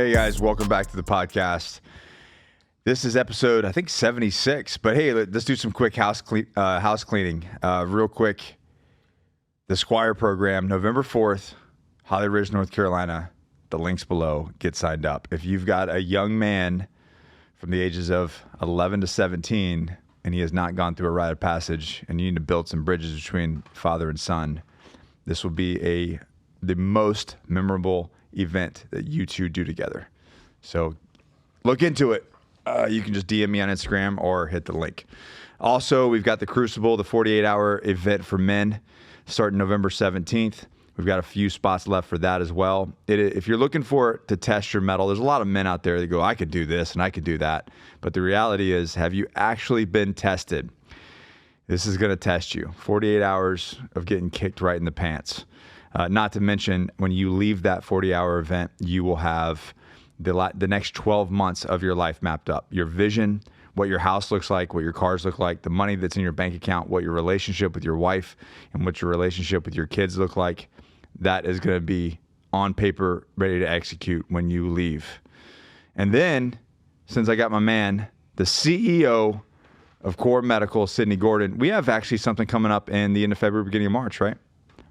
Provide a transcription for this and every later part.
Hey guys, welcome back to the podcast. This is episode, I think, 76. But hey, let's do some quick house cleaning. Real quick, the Squire program, November 4th, Holly Ridge, North Carolina. The link's below. Get signed up. If you've got a young man from the ages of 11 to 17 and he has not gone through a rite of passage and you need to build some bridges between father and son, this will be the most memorable event that you two do together. So look into it. You can just DM me on Instagram or hit the link. Also, we've got the Crucible, the 48-hour event for men, starting November 17th. We've got a few spots left for that as well. If you're looking to test your mettle, there's a lot of men out there that go, I could do this and I could do that. But the reality is, have you actually been tested? This is going to test you. 48 hours of getting kicked right in the pants. Not to mention, when you leave that 40-hour event, you will have the next 12 months of your life mapped up. Your vision, what your house looks like, what your cars look like, the money that's in your bank account, what your relationship with your wife and what your relationship with your kids look like. That is going to be on paper, ready to execute when you leave. And then, since I got my man, the CEO of Core Medical, Sidney Gordon, we have actually something coming up in the end of February, beginning of March, right?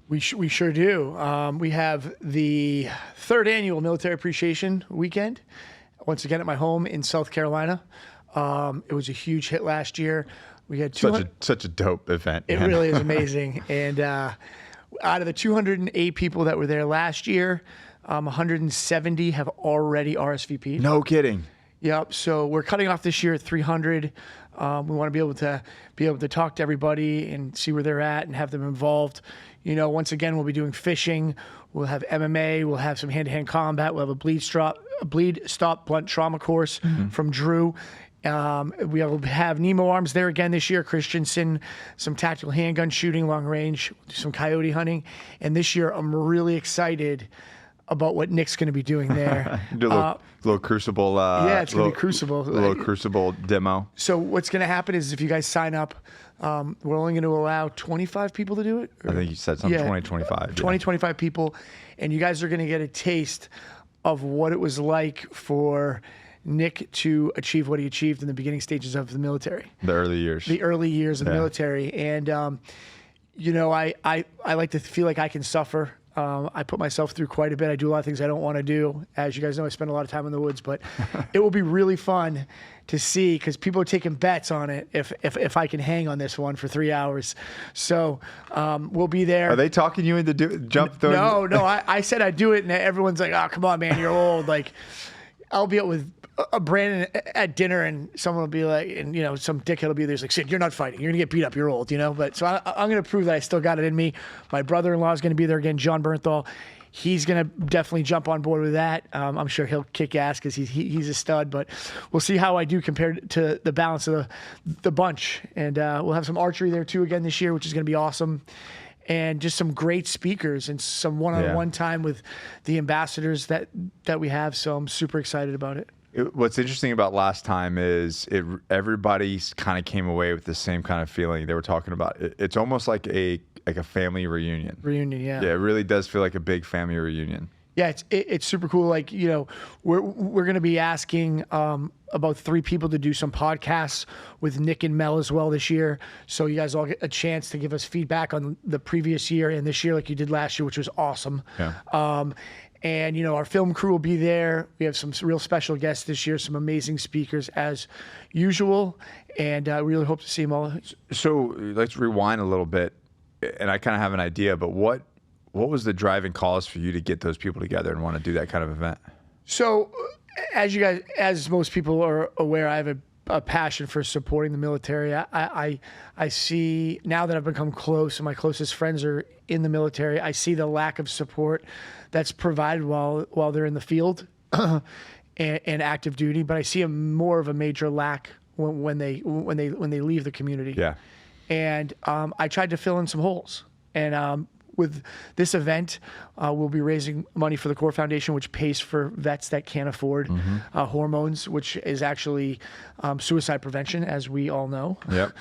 We sure do. We have the third annual Military Appreciation Weekend, once again at my home in South Carolina. It was a huge hit last year. We had such a dope event. It really is amazing. And out of the 208 people that were there last year, 170 have already RSVP'd. No kidding. Yep. So we're cutting off this year at 300. We want to be able to talk to everybody and see where they're at and have them involved. You know, once again, we'll be doing fishing. We'll have MMA. We'll have some hand-to-hand combat. We'll have a bleed stop blunt trauma course from Drew. We will have Nemo arms there again this year. Christensen, some tactical handgun shooting, long range, some coyote hunting. And this year, I'm really excited about what Nick's going to be doing there. Do a little Crucible. Yeah, it's going to be Crucible. A little Crucible demo. So what's going to happen is if you guys sign up, we're only going to allow 25 people to do it. I think you said something, 20, 25. 20, 25 people. And you guys are going to get a taste of what it was like for Nick to achieve what he achieved in the beginning stages of the military. The early years. The early years of the military. And, you know, I like to feel like I can suffer. I put myself through quite a bit. I do a lot of things I don't want to do. As you guys know, I spend a lot of time in the woods, but it will be really fun to see because people are taking bets on it if I can hang on this one for 3 hours. So we'll be there. Are they talking you into jump? No. I said I'd do it, and everyone's like, "Oh, come on, man, you're old." Like, I'll be out with Brandon at dinner, and someone will be like, and you know, some dickhead will be there. He's like, "Sid, you're not fighting. You're gonna get beat up. You're old, you know." But so I'm gonna prove that I still got it in me. My brother-in-law is gonna be there again, John Bernthal. He's gonna definitely jump on board with that. I'm sure he'll kick ass because he's a stud. But we'll see how I do compared to the balance of the bunch. And we'll have some archery there too again this year, which is gonna be awesome. And just some great speakers and some one-on-one time with the ambassadors that we have. So I'm super excited about it. What's interesting about last time is everybody kind of came away with the same kind of feeling. They were talking about it's almost like a family reunion. Yeah. Yeah, it really does feel like a big family reunion. Yeah, it's super cool. Like, you know, we're going to be asking about 3 people to do some podcasts with Nick and Mel as well this year. So you guys all get a chance to give us feedback on the previous year and this year like you did last year, which was awesome. Yeah. And, you know, our film crew will be there. We have some real special guests this year, some amazing speakers as usual. And I really hope to see them all. So let's rewind a little bit. And I kind of have an idea, but what was the driving cause for you to get those people together and want to do that kind of event? So as most people are aware, I have a passion for supporting the military. I see now that I've become close and my closest friends are in the military, I see the lack of support that's provided while they're in the field and active duty. But I see more of a major lack when they leave the community. Yeah. And I tried to fill in some holes. And with this event, we'll be raising money for the Core Foundation, which pays for vets that can't afford hormones, which is actually suicide prevention, as we all know. Yep.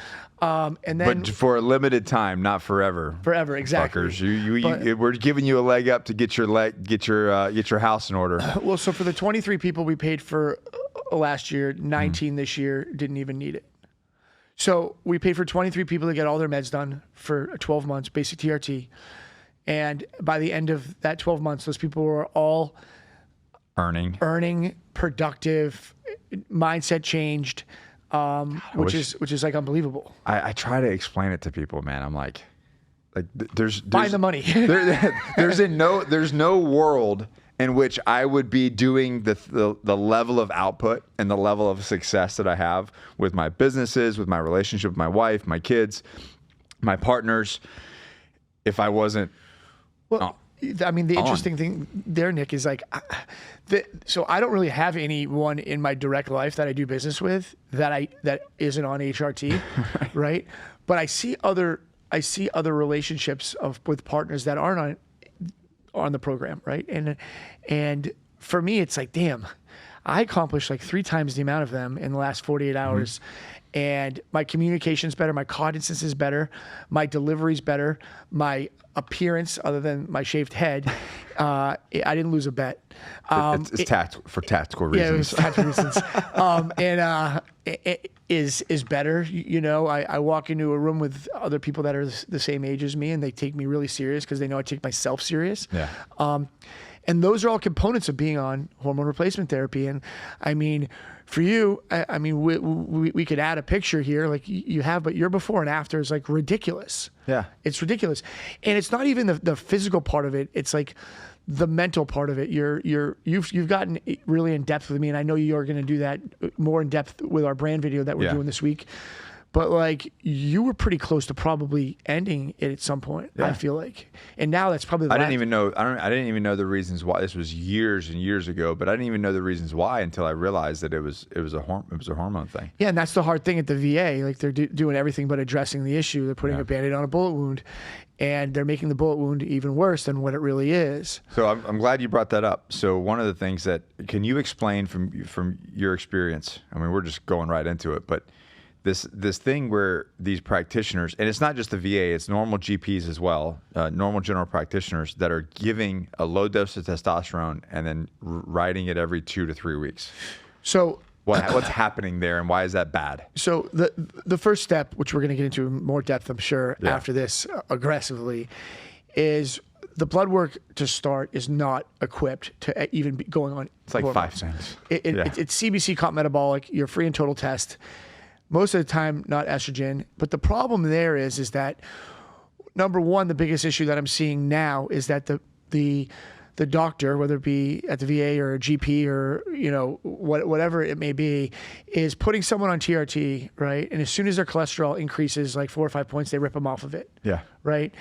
And then, but for a limited time, not forever. Forever, exactly. Fuckers. We're giving you a leg up to get your house in order. Well, so for the 23 people we paid for last year, 19 this year didn't even need it. So we paid for 23 people to get all their meds done for 12 months, basic TRT. And by the end of that 12 months, those people were all earning, productive, mindset changed, which is like unbelievable. I try to explain it to people, man. I'm like there's find the money. there's no world in which I would be doing the level of output and the level of success that I have with my businesses, with my relationship with my wife, my kids, my partners, if I wasn't. Well, I mean, the interesting thing there, Nick, is like, so I don't really have anyone in my direct life that I do business with that isn't on HRT, right? But I see other relationships with partners that aren't on the program, right? And for me, it's like, damn, I accomplished like 3 times the amount of them in the last 48 hours. And my communication's better, my cognizance is better, my delivery's better, my appearance, other than my shaved head, I didn't lose a bet. It's for tactical reasons. Yeah, it was tactical reasons. It is better. You know, I walk into a room with other people that are the same age as me, and they take me really serious because they know I take myself serious. Yeah. And those are all components of being on hormone replacement therapy. And I mean, for you, I mean, we could add a picture here like you have, but your before and after is like ridiculous. Yeah. It's ridiculous. And it's not even the physical part of it. It's like the mental part of it. You've gotten really in depth with me, and I know you're going to do that more in depth with our brand video that we're doing this week. But like, you were pretty close to probably ending it at some point. I feel like, and now that's probably. I didn't even know the reasons why. This was years and years ago, but I didn't even know the reasons why until I realized that it was a hormone thing. Yeah, and that's the hard thing at the VA. Like, they're doing everything but addressing the issue. They're putting a Band-Aid on a bullet wound, and they're making the bullet wound even worse than what it really is. So I'm glad you brought that up. So one of the things can you explain from your experience? I mean, we're just going right into it, but. This thing where these practitioners, and it's not just the VA, it's normal GPs as well, normal general practitioners that are giving a low dose of testosterone and then writing it every 2 to 3 weeks. So what's happening there, and why is that bad? So the first step, which we're going to get into in more depth, I'm sure, after this aggressively, is the blood work to start is not equipped to even be going on. It's like hormones. 5 cents. It's CBC comp metabolic. You're free and total test. Most of the time, not estrogen. But the problem there is that, number one, the biggest issue that I'm seeing now is that the doctor, whether it be at the VA or a GP or, you know, whatever it may be, is putting someone on TRT, right? And as soon as their cholesterol increases like 4 or 5 points, they rip them off of it. Yeah. Right?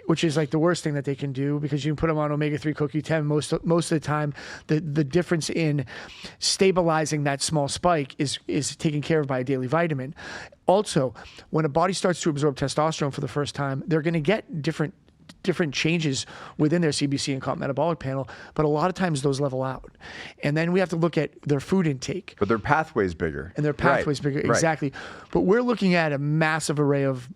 Which is like the worst thing that they can do, because you can put them on omega-3 CoQ10. Most of the time, the difference in stabilizing that small spike is taken care of by a daily vitamin. Also, when a body starts to absorb testosterone for the first time, they're going to get different changes within their CBC and comp metabolic panel, but a lot of times those level out. And then we have to look at their food intake. But their pathway's bigger. And their pathway's bigger, exactly. But we're looking at a massive array of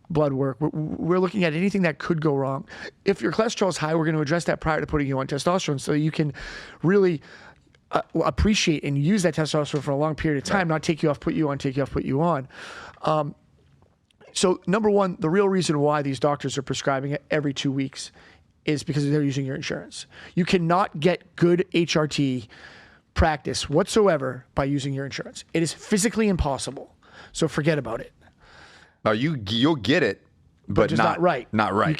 blood work. We're looking at anything that could go wrong. If your cholesterol is high, we're going to address that prior to putting you on testosterone, so you can really appreciate and use that testosterone for a long period of time, not take you off, put you on, take you off, put you on. So number one, the real reason why these doctors are prescribing it every 2 weeks is because they're using your insurance. You cannot get good HRT practice whatsoever by using your insurance. It is physically impossible. So forget about it. You'll get it, but just not right. Not right. You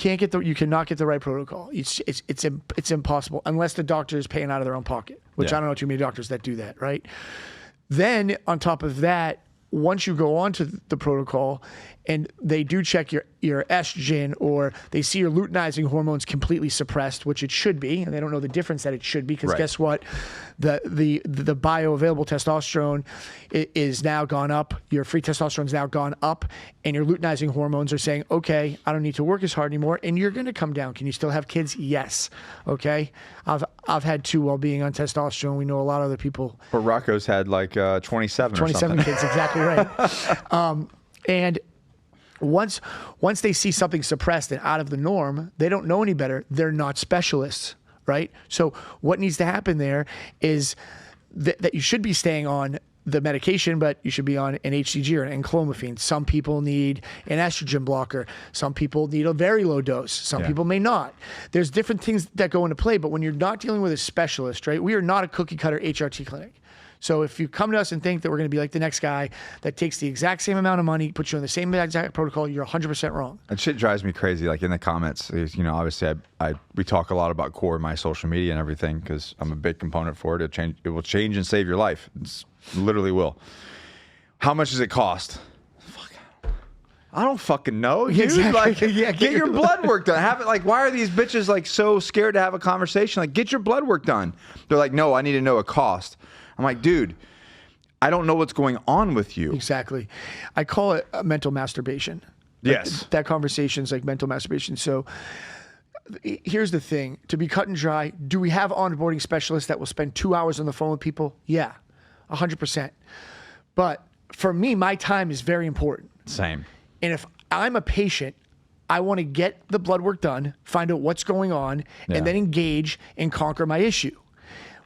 cannot get the right protocol. It's impossible unless the doctor is paying out of their own pocket, which I don't know too many doctors that do that, right? Then on top of that, once you go on to the protocol and they do check your estrogen, or they see your luteinizing hormones completely suppressed, which it should be, and they don't know the difference that it should be, because guess what? The bioavailable testosterone is now gone up. Your free testosterone is now gone up, and your luteinizing hormones are saying, okay, I don't need to work as hard anymore, and you're going to come down. Can you still have kids? Yes. Okay. I've had 2 while being on testosterone. We know a lot of other people. But Rocco's had like 27 or something. Kids, exactly right. And once they see something suppressed and out of the norm, they don't know any better. They're not specialists, right? So what needs to happen there is that you should be staying on the medication, but you should be on an HCG or an enclomiphene. Some people need an estrogen blocker. Some people need a very low dose. Some people may not. There's different things that go into play, but when you're not dealing with a specialist, right? We are not a cookie cutter HRT clinic. So if you come to us and think that we're going to be like the next guy that takes the exact same amount of money, puts you on the same exact protocol, you're 100% wrong. And shit drives me crazy. Like in the comments, you know, obviously we talk a lot about core in my social media and everything, because I'm a big component for it. It will change and save your life. It literally will. How much does it cost? I don't fucking know, dude. Exactly. Like, get your blood work done. Have it like, why are these bitches like so scared to have a conversation? Like, get your blood work done. They're like, no, I need to know a cost. I'm like, dude, I don't know what's going on with you. Exactly. I call it mental masturbation. Yes. That conversation is like mental masturbation. So here's the thing. To be cut and dry, do we have onboarding specialists that will spend 2 hours on the phone with people? Yeah, 100%. But for me, my time is very important. Same. And if I'm a patient, I want to get the blood work done, find out what's going on, and then engage and conquer my issue.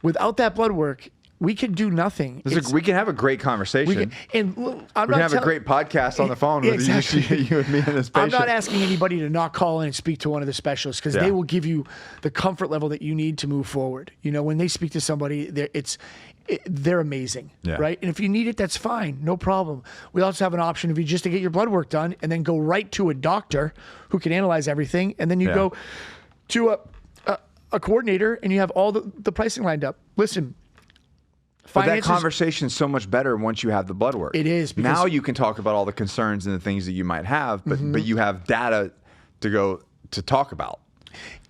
Without that blood work, we can do nothing. We can have a great conversation. We can have a great podcast on the phone with you and me and this patient. I'm not asking anybody to not call in and speak to one of the specialists, because they will give you the comfort level that you need to move forward. You know, when they speak to somebody, they're amazing, right? And if you need it, that's fine, no problem. We also have an option of you just to get your blood work done and then go right to a doctor who can analyze everything, and then you go to a coordinator and you have all the pricing lined up. Listen. But that conversation is so much better once you have the blood work. It is. Now you can talk about all the concerns and the things that you might have, but you have data to talk about.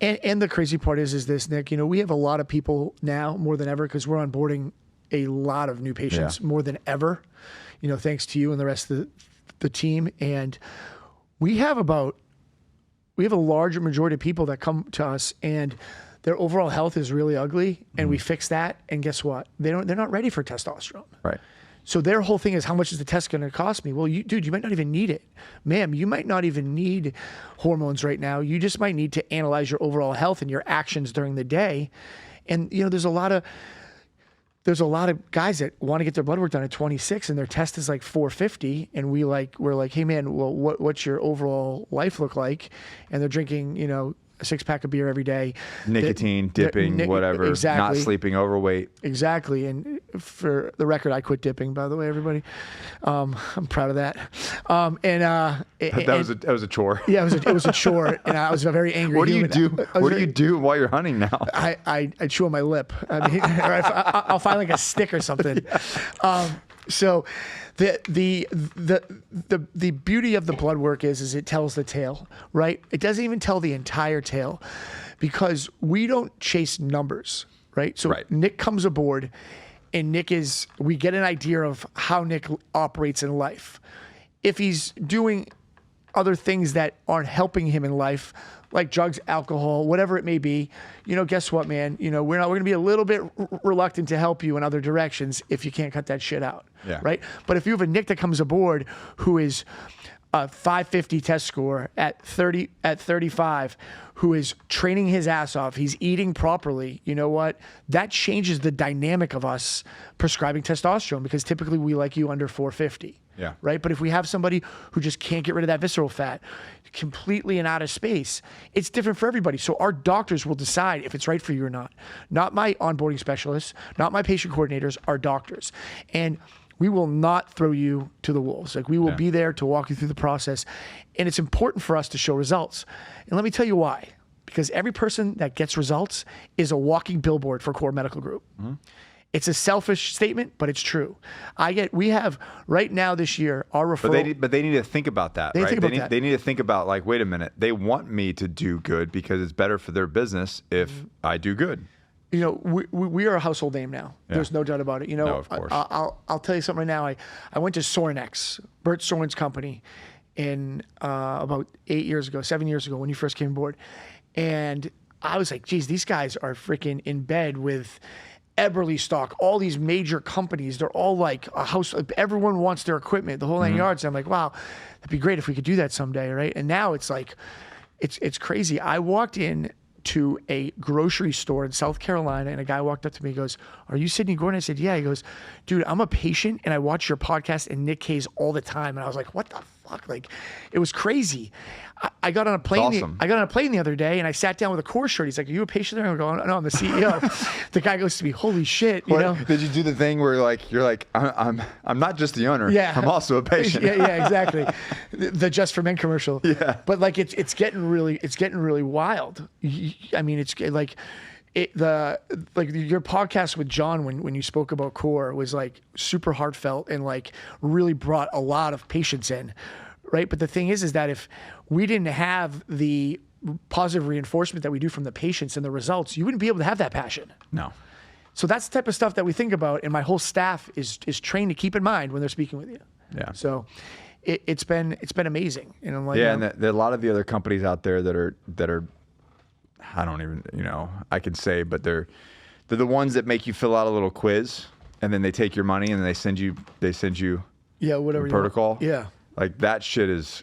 And the crazy part is this, Nick, you know, we have a lot of people now more than ever, because we're onboarding a lot of new patients more than ever, you know, thanks to you and the rest of the team. And we have a larger majority of people that come to us and their overall health is really ugly, and we fix that, and guess what? They're not ready for testosterone. Right. So their whole thing is, how much is the test going to cost me? Well, dude, you might not even need it. Ma'am, you might not even need hormones right now. You just might need to analyze your overall health and your actions during the day. And you know, there's a lot of guys that want to get their blood work done at 26 and their test is like 450, and we're like, hey man, well, what's your overall life look like? And they're drinking, you know, a 6-pack of beer every day. Nicotine, dipping, whatever. Exactly. Not sleeping, overweight. Exactly. And for the record, I quit dipping, by the way, everybody. I'm proud of that. That was a chore. Yeah, it was a chore, and I was a very angry What do human. you do? What do you do while you're hunting now? I chew on my lip. I mean, I'll find like a stick or something. So the beauty of the blood work is it tells the tale, right? It doesn't even tell the entire tale, because we don't chase numbers, right? So Nick comes aboard, and we get an idea of how Nick operates in life. If he's doing other things that aren't helping him in life, like drugs, alcohol, whatever it may be, you know, guess what, man? You know, we're going to be a little bit reluctant to help you in other directions if you can't cut that shit out, right? But if you have a Nick that comes aboard who is a 550 test score at 35, who is training his ass off, he's eating properly, you know what? That changes the dynamic of us prescribing testosterone, because typically we like you under 450. Yeah. Right. But if we have somebody who just can't get rid of that visceral fat completely and out of space, it's different for everybody. So our doctors will decide if it's right for you or not. Not my onboarding specialists, not my patient coordinators, our doctors. And we will not throw you to the wolves. Like, we will be there to walk you through the process. And it's important for us to show results. And let me tell you why. Because every person that gets results is a walking billboard for Core Medical Group. It's a selfish statement, but it's true. We have right now this year our referral. But they need to think about that, right? They need to think about like, wait a minute, they want me to do good because it's better for their business if I do good. You know, we are a household name now. Yeah. There's no doubt about it. You know, No, of course. I'll tell you something right now. I went to Sornex, Bert Soren's company, in about 7 years ago when you first came aboard, and I was like, geez, these guys are freaking in bed with Eberly stock, all these major companies. They're all like a house. Everyone wants their equipment, the whole 9 yards. I'm like, wow, that'd be great if we could do that someday, right? And now it's like, it's crazy. I walked in to a grocery store in South Carolina, and a guy walked up to me and goes, "Are you Sidney Gordon?" I said, "Yeah." He goes, "Dude, I'm a patient and I watch your podcast and Nick K's all the time." And I was like, "What the fuck?" Like, it was crazy. I got on a plane. Awesome. I got on a plane the other day and I sat down with a Core shirt. He's like, "Are you a patient there?" I go, "No, I'm the CEO." The guy goes to me, "Holy shit!" You know? Did you do the thing where you're like, I'm not just the owner. Yeah, I'm also a patient. yeah, exactly. The Just for Men commercial. Yeah. But like it's getting really wild. I mean, it's like your podcast with John when you spoke about Core was like super heartfelt and like really brought a lot of patients in, right? But the thing is that if we didn't have the positive reinforcement that we do from the patients and the results, you wouldn't be able to have that passion. No. So that's the type of stuff that we think about, and my whole staff is trained to keep in mind when they're speaking with you. Yeah. So it's been amazing, and I'm like, Yeah, and there are a lot of the other companies out there that are I don't even I can say, but they're the ones that make you fill out a little quiz, and then they take your money and they send you whatever protocol. Yeah. Like that shit is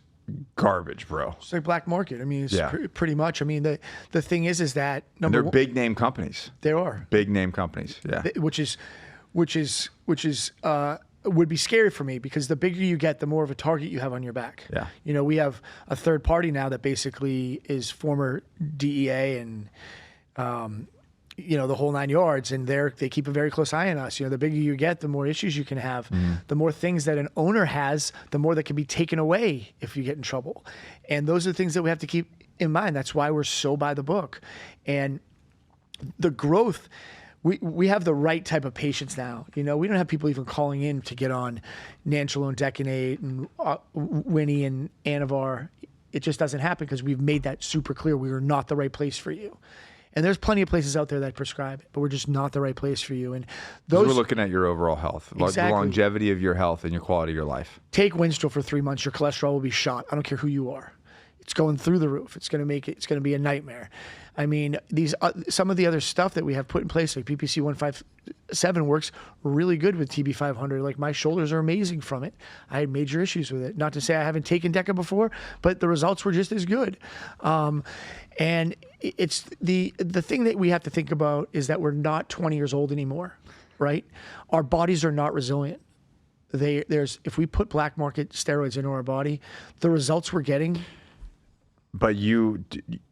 garbage, bro. It's like black market. I mean, it's pretty much. I mean, the thing is that And they're big name companies. There are big name companies. Yeah. Which is would be scary for me, because the bigger you get, the more of a target you have on your back. Yeah. You know, we have a third party now that basically is former DEA and the whole 9 yards, and they keep a very close eye on us. You know, the bigger you get, the more issues you can have. The more things that an owner has, the more that can be taken away if you get in trouble. And those are the things that we have to keep in mind. That's why we're so by the book. And the growth, we have the right type of patients now. You know, we don't have people even calling in to get on Nandrolone, Decanate, and Winnie and Anavar. It just doesn't happen because we've made that super clear. We are not the right place for you. And there's plenty of places out there that prescribe it, but we're just not the right place for you. And those, we're looking at your overall health, Exactly. the longevity of your health and your quality of your life. Take Winstrol for 3 months. Your cholesterol will be shot. I don't care who you are. It's going through the roof. It's going to be a nightmare. I mean, these some of the other stuff that we have put in place, like PPC 157 works really good with TB 500. Like, my shoulders are amazing from it. I had major issues with it. Not to say I haven't taken DECA before, but the results were just as good. And it's the thing that we have to think about is that we're not 20 years old anymore, right? Our bodies are not resilient. If we put black market steroids into our body, the results we're getting. But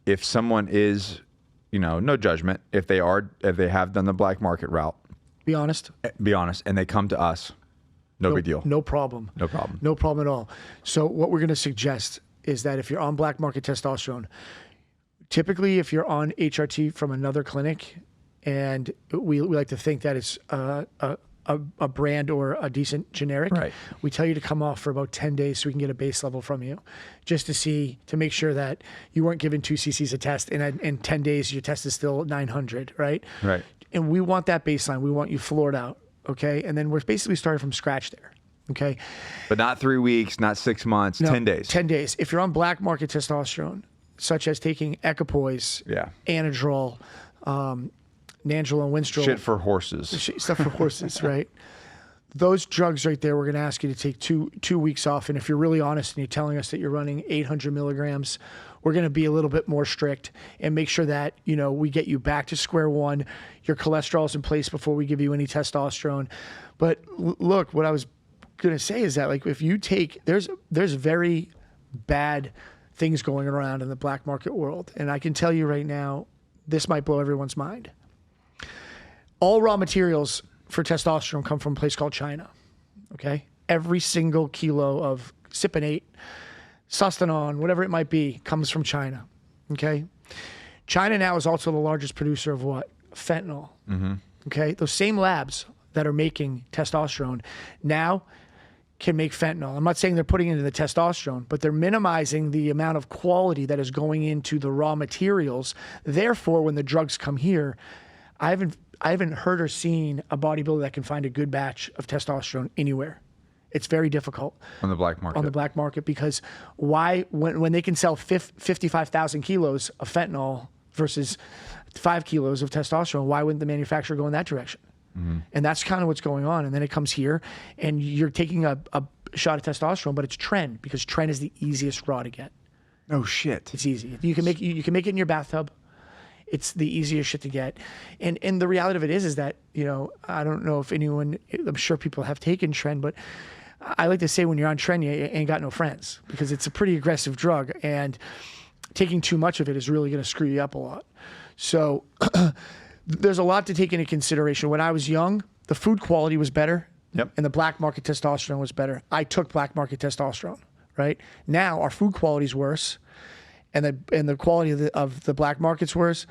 if someone is, no judgment, if they have done the black market route, be honest, and they come to us, no big deal. No problem. No problem. No problem at all. So what we're going to suggest is that if you're on black market testosterone, typically if you're on HRT from another clinic, and we like to think that it's a brand or a decent generic, right, we tell you to come off for about 10 days so we can get a base level from you, just to make sure that you weren't given 2 cc's a test and in 10 days your test is still 900, right? Right. And we want that baseline. We want you floored out, okay? And then we're basically starting from scratch there, okay? But not 3 weeks, not 6 months, No, 10 days. 10 days. If you're on black market testosterone, such as taking Equipoise, Anadrol, Nandrolone, Winstrol. Shit for horses. Stuff for horses, right? Those drugs right there, we're going to ask you to take two weeks off. And if you're really honest and you're telling us that you're running 800 milligrams, we're going to be a little bit more strict and make sure that, we get you back to square one. Your cholesterol is in place before we give you any testosterone. But look, what I was going to say is that, like, if you take, there's very bad things going around in the black market world. And I can tell you right now, this might blow everyone's mind. All raw materials for testosterone come from a place called China, okay? Every single kilo of Cypionate, Sustanon, whatever it might be, comes from China, okay? China now is also the largest producer of what? Fentanyl. Okay, those same labs that are making testosterone now can make fentanyl. I'm not saying they're putting it into the testosterone, but they're minimizing the amount of quality that is going into the raw materials. Therefore, when the drugs come here, I haven't heard or seen a bodybuilder that can find a good batch of testosterone anywhere. It's very difficult. On the black market. On the black market, because why, when they can sell 55,000 kilos of fentanyl versus 5 kilos of testosterone, why wouldn't the manufacturer go in that direction? Mm-hmm. And that's kind of what's going on. And then it comes here, and you're taking a shot of testosterone, but it's tren, because tren is the easiest raw to get. Oh shit! It's easy. You can make it in your bathtub. It's the easiest shit to get. And the reality of it is that, you know, I don't know if anyone, I'm sure people have taken tren, but I like to say when you're on tren, you ain't got no friends, because it's a pretty aggressive drug, and taking too much of it is really going to screw you up a lot. So there's a lot to take into consideration. When I was young, the food quality was better. Yep. And the black market testosterone was better. I took black market testosterone, right? Now our food quality is worse, and the quality of the black market's worse.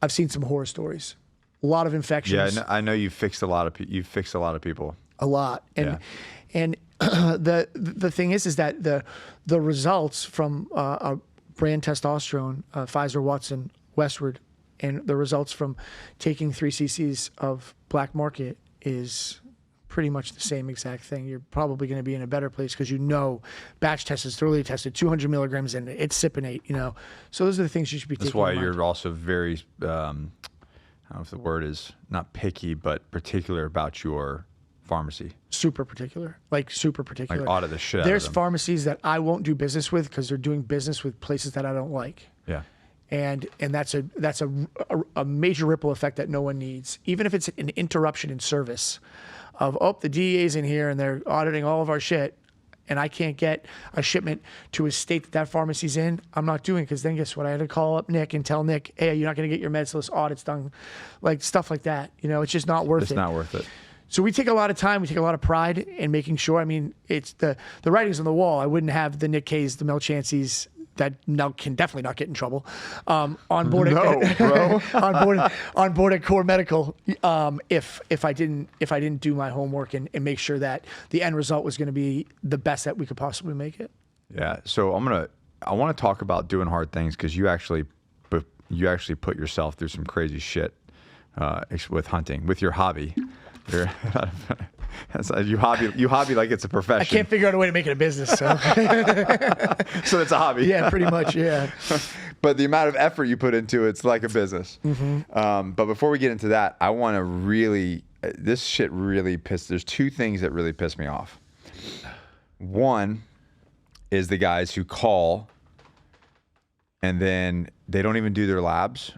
I've seen some horror stories. A lot of infections. Yeah, I know you fixed a lot of people. A lot. And the thing is that the results from a brand testosterone, Pfizer, Watson, Westward, and the results from taking 3 cc's of black market is pretty much the same exact thing. You're probably going to be in a better place, because you know batch test is thoroughly tested, 200 milligrams, and it's cypionate, you know. So those are the things you should be taking. That's why you're also very, I don't know if the word is not picky, but particular about your pharmacy. Super particular. Like audit the shit out of There's them. pharmacies that I won't do business with because they're doing business with places that I don't like. Yeah. And that's a major ripple effect that no one needs. Even if it's an interruption in service of, the DEA's in here and they're auditing all of our shit, and I can't get a shipment to a state that pharmacy's in, I'm not doing it, because then guess what? I had to call up Nick and tell Nick, hey, you're not going to get your meds till this audit's done. Like stuff like that. You know, it's just not worth it. It's not worth it. So we take a lot of time, we take a lot of pride in making sure. I mean, it's the writing's on the wall. I wouldn't have the Nick K's, the Mel Chanceys that now can definitely not get in trouble on board. Bro. on board at Core Medical, if I didn't do my homework and make sure that the end result was going to be the best that we could possibly make it. Yeah. So I want to talk about doing hard things, because you actually put yourself through some crazy shit with hunting, with your hobby. You hobby like it's a profession. I can't figure out a way to make it a business, so so it's a hobby. Yeah, pretty much. Yeah. But the amount of effort you put into it's like a business. Mm-hmm. But before we get into that, I want to really, this shit really there's 2 things that really piss me off. One is the guys who call and then they don't even do their labs,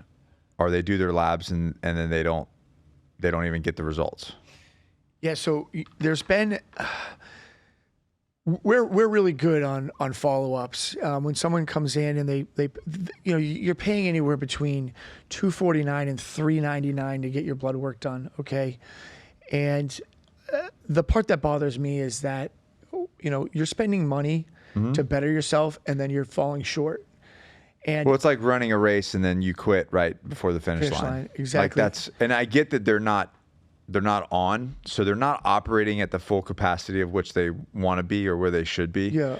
or they do their labs and then they don't even get the results. Yeah, so there's been we're really good on follow-ups. When someone comes in and they you know, you're paying anywhere between $249 and $399 to get your blood work done, okay? And the part that bothers me is that, you know, you're spending money to better yourself, and then you're falling short. And well, it's like running a race and then you quit right before the finish line. Exactly. Like and I get that they're not on, so they're not operating at the full capacity of which they want to be or where they should be. Yeah.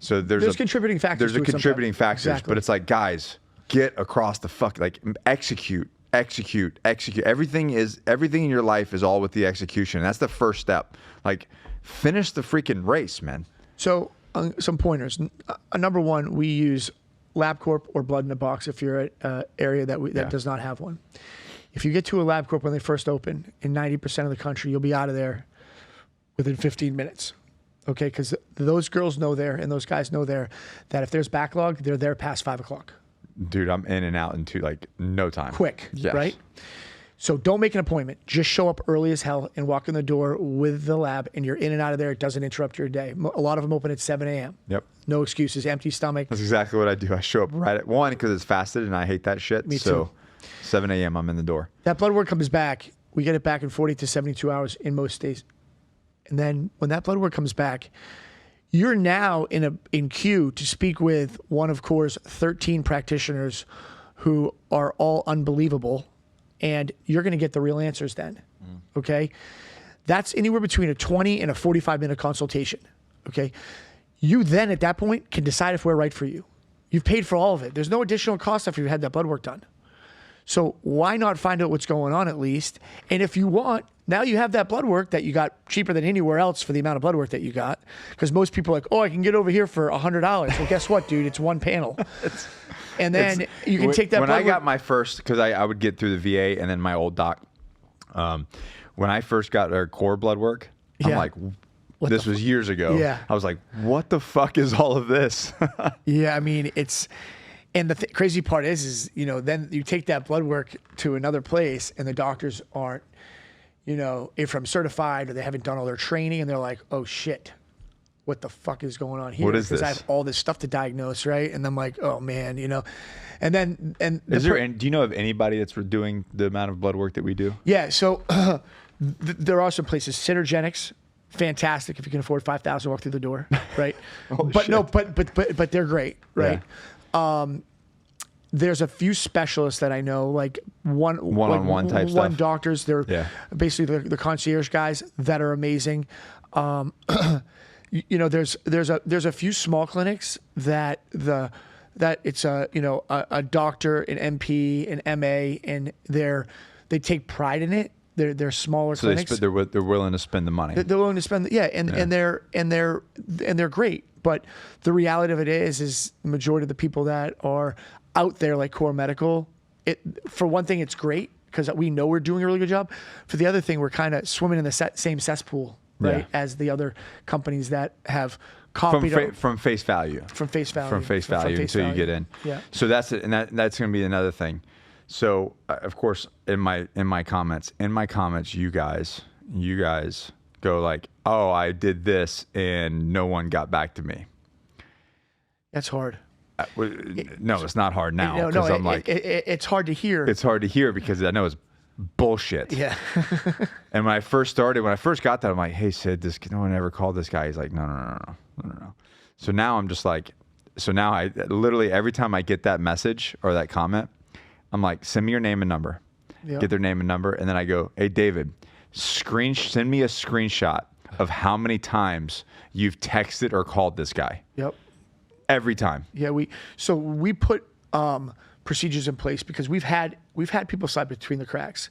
So there's contributing factors. There's a contributing factors, exactly. But it's like, guys, get across the execute. Everything in your life is all with the execution. That's the first step. Like, finish the freaking race, man. So some pointers. Number one, we use LabCorp or blood in a box if you're at an area that does not have one. If you get to a LabCorp when they first open, in 90% of the country, you'll be out of there within 15 minutes. Okay, because those girls know there and those guys know there that if there's backlog, they're there past 5 o'clock. Dude, I'm in and out into like no time. Quick, yes. Right? So don't make an appointment. Just show up early as hell and walk in the door with the lab, and you're in and out of there. It doesn't interrupt your day. A lot of them open at 7 a.m. Yep. No excuses, empty stomach. That's exactly what I do. I show up right at 1 because it's fasted and I hate that shit. Me so too. 7 a.m. I'm in the door. That blood work comes back. We get it back in 40 to 72 hours in most states. And then when that blood work comes back, you're now in queue to speak with one of Core's 13 practitioners who are all unbelievable. and you're going to get the real answers then. Okay. That's anywhere between a 20 and a 45-minute consultation. Okay. You then at that point can decide if we're right for you. You've paid for all of it. There's no additional cost after you've had that blood work done. So why not find out what's going on at least? And if you want, now you have that blood work that you got cheaper than anywhere else for the amount of blood work that you got. Because most people are like, oh, I can get over here for $100. Well, guess what, dude? It's one panel. And then you can take that when blood I got my first, because I would get through the VA and then my old doc. When I first got our core blood work, I'm like, this was years ago. Yeah. I was like, what the fuck is all of this? Yeah, I mean, it's... And the crazy part is, you know, then you take that blood work to another place and the doctors aren't, you know, if I'm certified or they haven't done all their training and they're like, oh shit, what the fuck is going on here? What is this? Because I have all this stuff to diagnose, right? And I'm like, oh man, you know, and then, do you know of anybody that's doing the amount of blood work that we do? Yeah. So there are some places, Synergenics, fantastic. If you can afford 5,000, walk through the door, right? But they're great, right? Yeah. There's a few specialists that I know, like one-on-one type stuff. One doctors, they're basically the concierge guys that are amazing. You know, there's a few small clinics that it's a doctor, an MP, an MA, and they take pride in it. They're smaller clinics. They're willing to spend the money. They're willing to spend, and they're great. But the reality of it is the majority of the people that are out there, like Core Medical, for one thing, it's great because we know we're doing a really good job. For the other thing, we're kind of swimming in the same cesspool, right, as the other companies that have copied from face value. From face value. From face value until you get in. Yeah. So that's it, and that's going to be another thing. So of course, in my comments, you guys go like, oh, I did this and no one got back to me. That's hard. No, it's not hard now because I'm like, it's hard to hear. It's hard to hear because I know it's bullshit. Yeah. And when I first got that, I'm like, hey Sid, no one ever called this guy. He's like, no. So now I'm just like, I literally every time I get that message or that comment, I'm like, send me your name and number. Yep. Get their name and number, and then I go, hey David, send me a screenshot of how many times you've texted or called this guy. Yep. Every time. Yeah, we put procedures in place because we've had people slide between the cracks,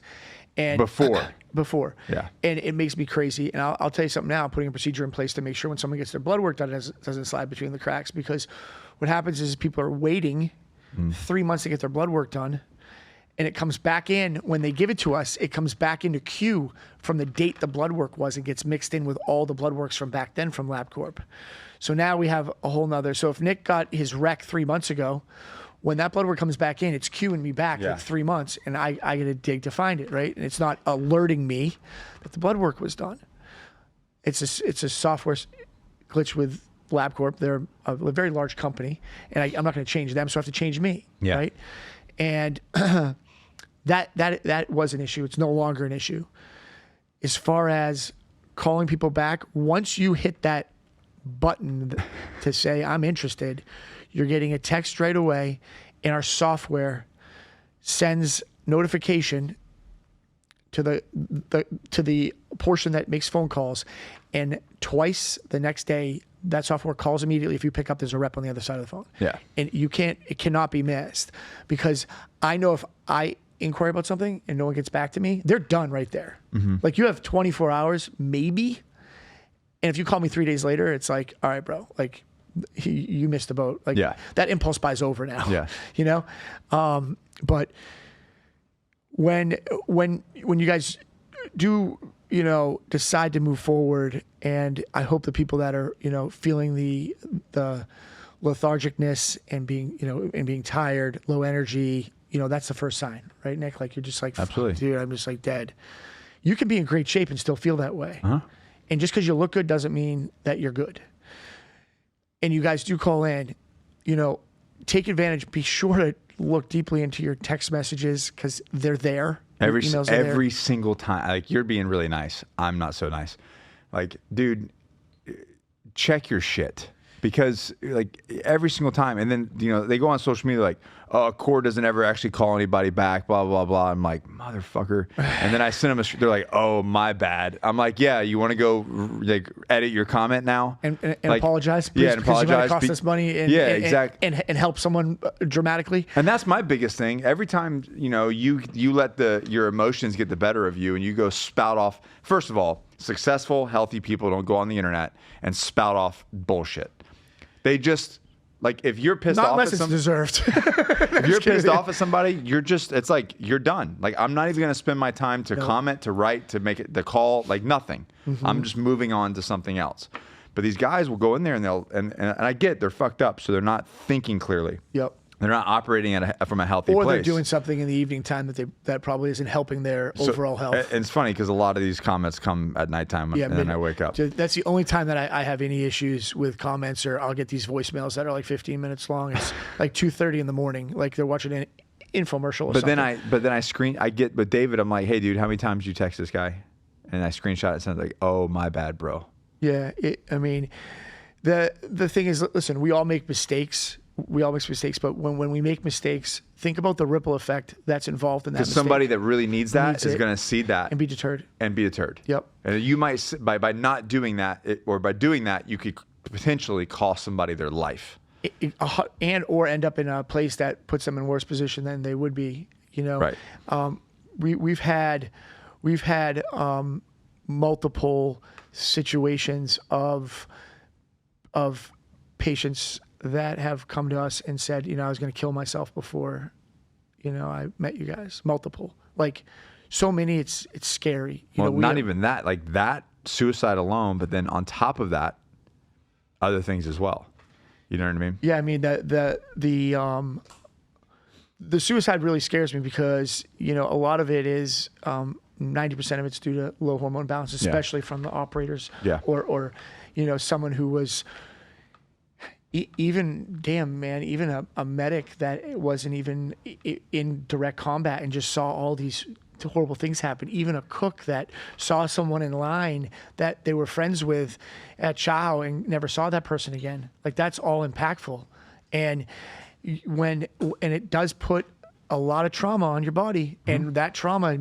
and before. Yeah. And it makes me crazy. And I'll tell you something now. I'm putting a procedure in place to make sure when someone gets their blood work done, it doesn't slide between the cracks, because what happens is people are waiting 3 months to get their blood work done. And it comes back in, when they give it to us, it comes back into queue from the date the blood work was and gets mixed in with all the blood works from back then from LabCorp. So now we have a whole nother. So if Nick got his rec 3 months ago, when that blood work comes back in, it's queuing me back like 3 months, and I got to dig to find it, right? And it's not alerting me that the blood work was done. It's a software glitch with LabCorp. They're a very large company, and I'm not going to change them, so I have to change me, right? And that was an issue. It's no longer an issue. As far as calling people back, once you hit that button to say, I'm interested, you're getting a text right away, and our software sends notification to the portion that makes phone calls, and twice the next day, that software calls immediately. If you pick up, there's a rep on the other side of the phone. Yeah. And it cannot be missed, because I know if I inquire about something and no one gets back to me, they're done right there. Mm-hmm. Like, you have 24 hours, maybe. And if you call me 3 days later, it's like, all right, bro, like, you missed the boat. Like, that impulse buy's over now. Yeah. You know? But when you guys do, decide to move forward, and I hope the people that are, feeling the lethargicness and being tired, low energy, that's the first sign, right, Nick? Like, you're just like, absolutely, dude, I'm just like dead. You can be in great shape and still feel that way. Uh-huh. And just because you look good doesn't mean that you're good. And you guys do call in, take advantage. Be sure to look deeply into your text messages, because they're there. Every single time. Like, you're being really nice. I'm not so nice. Like, dude, check your shit, because like every single time. And then, they go on social media like, Core doesn't ever actually call anybody back, blah, blah, blah. I'm like, motherfucker. And then I sent them they're like, oh, my bad. I'm like, yeah, you want to go like edit your comment now? And like, apologize? Yeah, and apologize. Because it cost us money and, yeah, exactly. And help someone dramatically. And that's my biggest thing. Every time, you know, you let your emotions get the better of you and you go spout off. First of all, successful, healthy people don't go on the internet and spout off bullshit. They just, like, if you're pissed off at somebody, deserved. if you're pissed off at somebody, it's like, you're done. Like, I'm not even going to spend my time to comment, to write, to make it the call, like nothing. I'm just moving on to something else. But these guys will go in there and and I get they're fucked up, so they're not thinking clearly. Yep. They're not operating from a healthy place. Or they're doing something in the evening time that probably isn't helping their overall health. And it's funny because a lot of these comments come at nighttime and then I wake up. That's the only time that I have any issues with comments, or I'll get these voicemails that are like 15 minutes long. It's like 2:30 in the morning, like they're watching an infomercial or something. But then I get with David, I'm like, hey dude, how many times did you text this guy? And I screenshot it and send like, oh my bad, bro. Yeah, I mean, the thing is, listen, we all make mistakes. We all make mistakes, but when we make mistakes, think about the ripple effect that's involved in that. Because somebody that really needs that is going to see that and be deterred. Yep. And you might, by not doing that, or by doing that, you could potentially cost somebody their life. Or end up in a place that puts them in a worse position than they would be. You know. Right. We've had multiple situations of patients that have come to us and said, you know, I was going to kill myself before, you know, I met you guys. Multiple, like so many. It's scary. Well, not even that, like that suicide alone, but then on top of that, other things as well. You know what I mean? Yeah, I mean the suicide really scares me because, you know, a lot of it is 90% of it's due to low hormone balance, especially from the operators. Yeah. Or you know, someone who was even a medic that wasn't even in direct combat and just saw all these horrible things happen. Even a cook that saw someone in line that they were friends with at Chow and never saw that person again. Like, that's all impactful. And it does put a lot of trauma on your body, and that trauma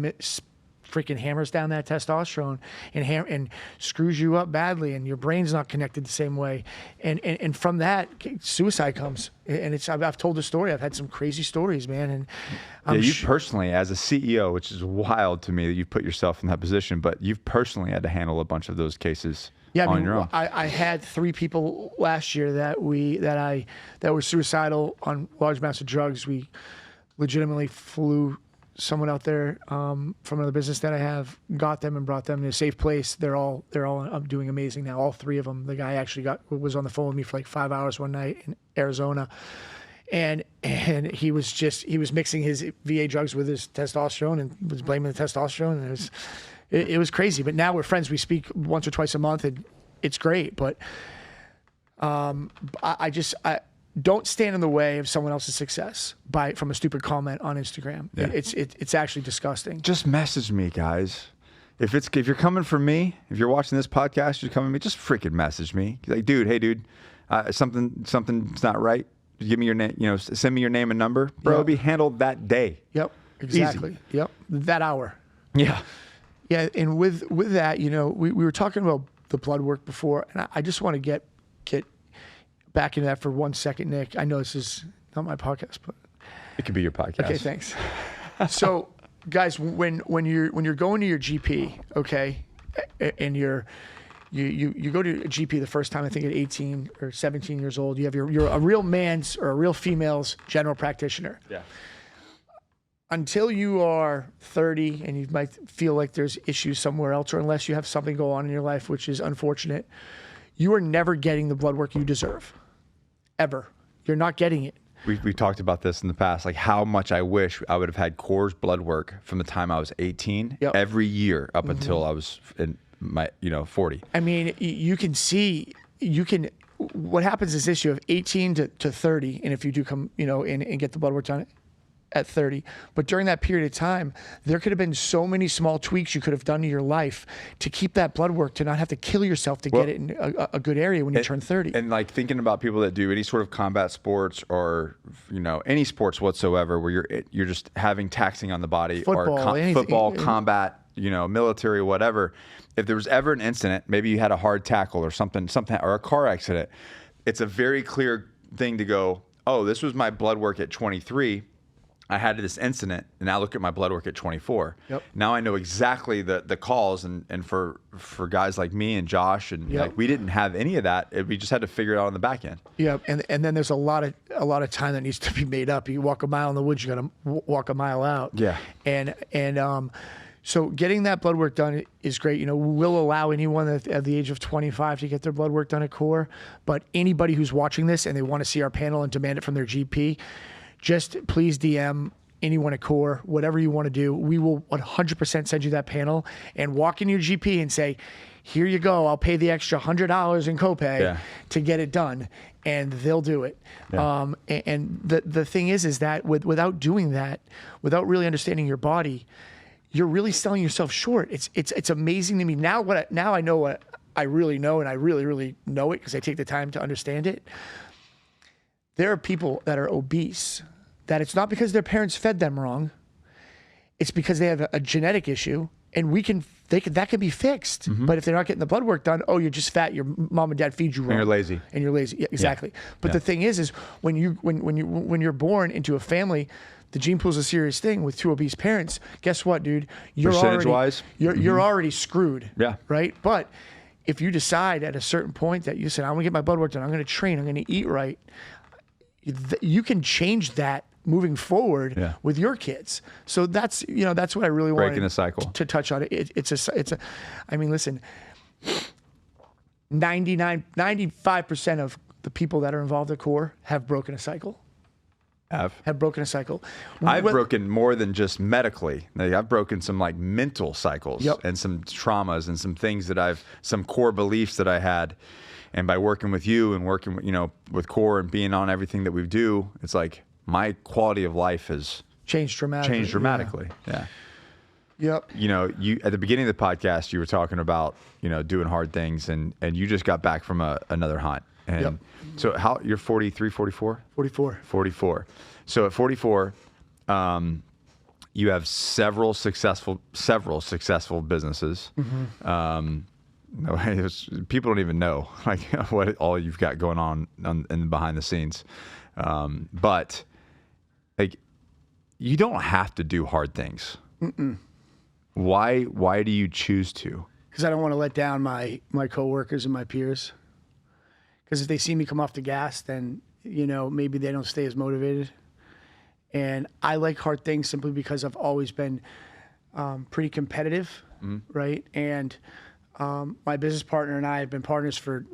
freaking hammers down that testosterone and screws you up badly, and your brain's not connected the same way. And from that, suicide comes. And I've told the story. I've had some crazy stories, man. And you personally, as a CEO, which is wild to me that you put yourself in that position, but you've personally had to handle a bunch of those cases on your own. I had 3 people last year that were suicidal on large amounts of drugs. We legitimately flew someone out there from another business that I have, got them and brought them to a safe place. They're all doing amazing now. All 3 of them. The guy actually was on the phone with me for like 5 hours one night in Arizona, and he was mixing his VA drugs with his testosterone and was blaming the testosterone, and it was crazy. But now we're friends. We speak once or twice a month, and it's great. But I don't stand in the way of someone else's success from a stupid comment on Instagram. Yeah. It's actually disgusting. Just message me, guys. If you're coming for me, if you're watching this podcast, you're coming to me, just freaking message me. Like, dude, hey, dude, something's not right. Give me your name. You know, send me your name and number, bro. It'll be handled that day. Yep, exactly. Easy. Yep, that hour. Yeah, yeah. And with that, you know, we were talking about the blood work before, and I just want to get back into that for 1 second, Nick. I know this is not my podcast, but it could be your podcast. Okay, thanks. So, guys, when you're going to your GP, okay, and you go to a GP the first time, I think at 18 or 17 years old, you're a real man's or a real female's general practitioner. Yeah. Until you are 30 and you might feel like there's issues somewhere else, or unless you have something go on in your life, which is unfortunate, you are never getting the blood work you deserve. Ever. You're not getting it. We talked about this in the past, like how much I wish I would have had Core's blood work from the time I was 18 every year up until I was in my 40. I mean, what happens is this: you have 18 to 30, and if you do come and get the blood work done, at 30. But during that period of time, there could have been so many small tweaks you could have done to your life to keep that blood work, to not have to kill yourself to get it in a good area when you turn 30. And like thinking about people that do any sort of combat sports or, any sports whatsoever where you're just having taxing on the body, Football, or football, combat, military, whatever. If there was ever an incident, maybe you had a hard tackle or something, or a car accident, it's a very clear thing to go, oh, this was my blood work at 23. I had this incident, and now look at my blood work at 24. Yep. Now I know exactly the calls, and for guys like me and Josh, and like we didn't have any of that. We just had to figure it out on the back end. Yeah, and then there's a lot of time that needs to be made up. You walk a mile in the woods, you got to walk a mile out. Yeah. And so getting that blood work done is great. We'll allow anyone at the age of 25 to get their blood work done at Core, but anybody who's watching this and they want to see our panel and demand it from their GP, just please DM anyone at Core, whatever you want to do. We will 100% send you that panel, and walk in your GP and say, here you go, I'll pay the extra $100 in copay to get it done, and they'll do it. Yeah. And the thing is that without doing that, without really understanding your body, you're really selling yourself short. It's amazing to me now. Now I know what I really know, and I really, really know it because I take the time to understand it. There are people that are obese that it's not because their parents fed them wrong. It's because they have a genetic issue, and that can be fixed. Mm-hmm. But if they're not getting the blood work done, oh, you're just fat. Your mom and dad feed you wrong. And you're lazy. And you're lazy. Yeah, exactly. Yeah. But the thing is when you're born into a family, the gene pool is a serious thing with two obese parents. Guess what, dude? You're already screwed. Yeah. Right. But if you decide at a certain point that you said, I'm gonna get my blood work done, I'm gonna train, I'm gonna eat right, you can change that moving forward with your kids. So that's what I really want. Breaking the cycle. To touch on it. I mean, listen, 95% of the people that are involved at Core have broken a cycle. Have broken a cycle. I've broken more than just medically. Like, I've broken some like mental cycles and some traumas and some things some core beliefs that I had. And by working with you and working, with Core and being on everything that we do, it's like my quality of life has changed dramatically. Yeah. Yep. You at the beginning of the podcast, you were talking about, doing hard things, and you just got back from another hunt. And so you're 43, 44? 44. 44. So at 44, you have several successful businesses. Mm-hmm. People don't even know like what all you've got going on in behind the scenes. But like, you don't have to do hard things. Mm-mm. Why do you choose to? Because I don't want to let down my coworkers and my peers. Because if they see me come off the gas, then, maybe they don't stay as motivated. And I like hard things simply because I've always been pretty competitive, right? And my business partner and I have been partners for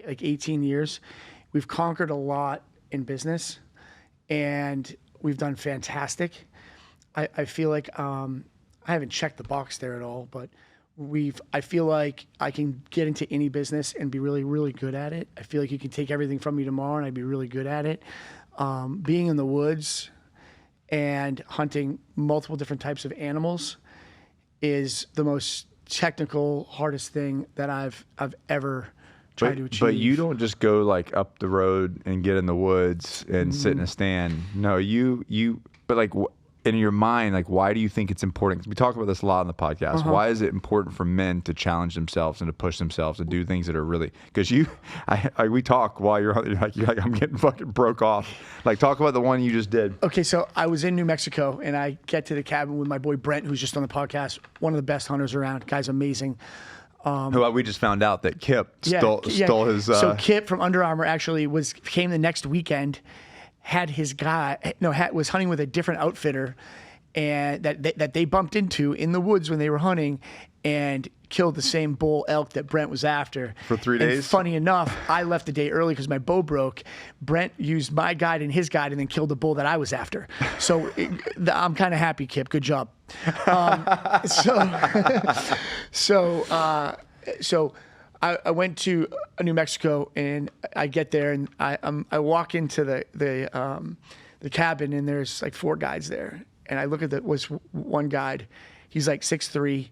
like 18 years. We've conquered a lot in business, and we've done fantastic. I feel like I haven't checked the box there at all, but I feel like I can get into any business and be really, really good at it. I feel like you can take everything from me tomorrow and I'd be really good at it. Being in the woods and hunting multiple different types of animals is the most technical, hardest thing that I've ever tried to achieve. But you don't just go like up the road and get in the woods and sit in a stand. No, but like, in your mind, like, why do you think it's important? 'Cause we talk about this a lot on the podcast. Why is it important for men to challenge themselves and to push themselves and do things that are really? Because we talk while you're like I'm getting fucking broke off. Like, talk about the one you just did. Okay, so I was in New Mexico and I get to the cabin with my boy Brent, who's just on the podcast. One of the best hunters around. Guy's amazing. Who we just found out that Kip stole his. So Kip from Under Armour actually came the next weekend. Had his guy was hunting with a different outfitter, and that they bumped into in the woods when they were hunting, and killed the same bull elk that Brent was after. For 3 days? And funny enough, I left a day early because my bow broke. Brent used my guide and his guide and then killed the bull that I was after. So I'm kind of happy, Kip. Good job. So I went to New Mexico, and I get there, and I walk into the the cabin, and there's like 4 guides there. And I look at one guide. He's like 6'3",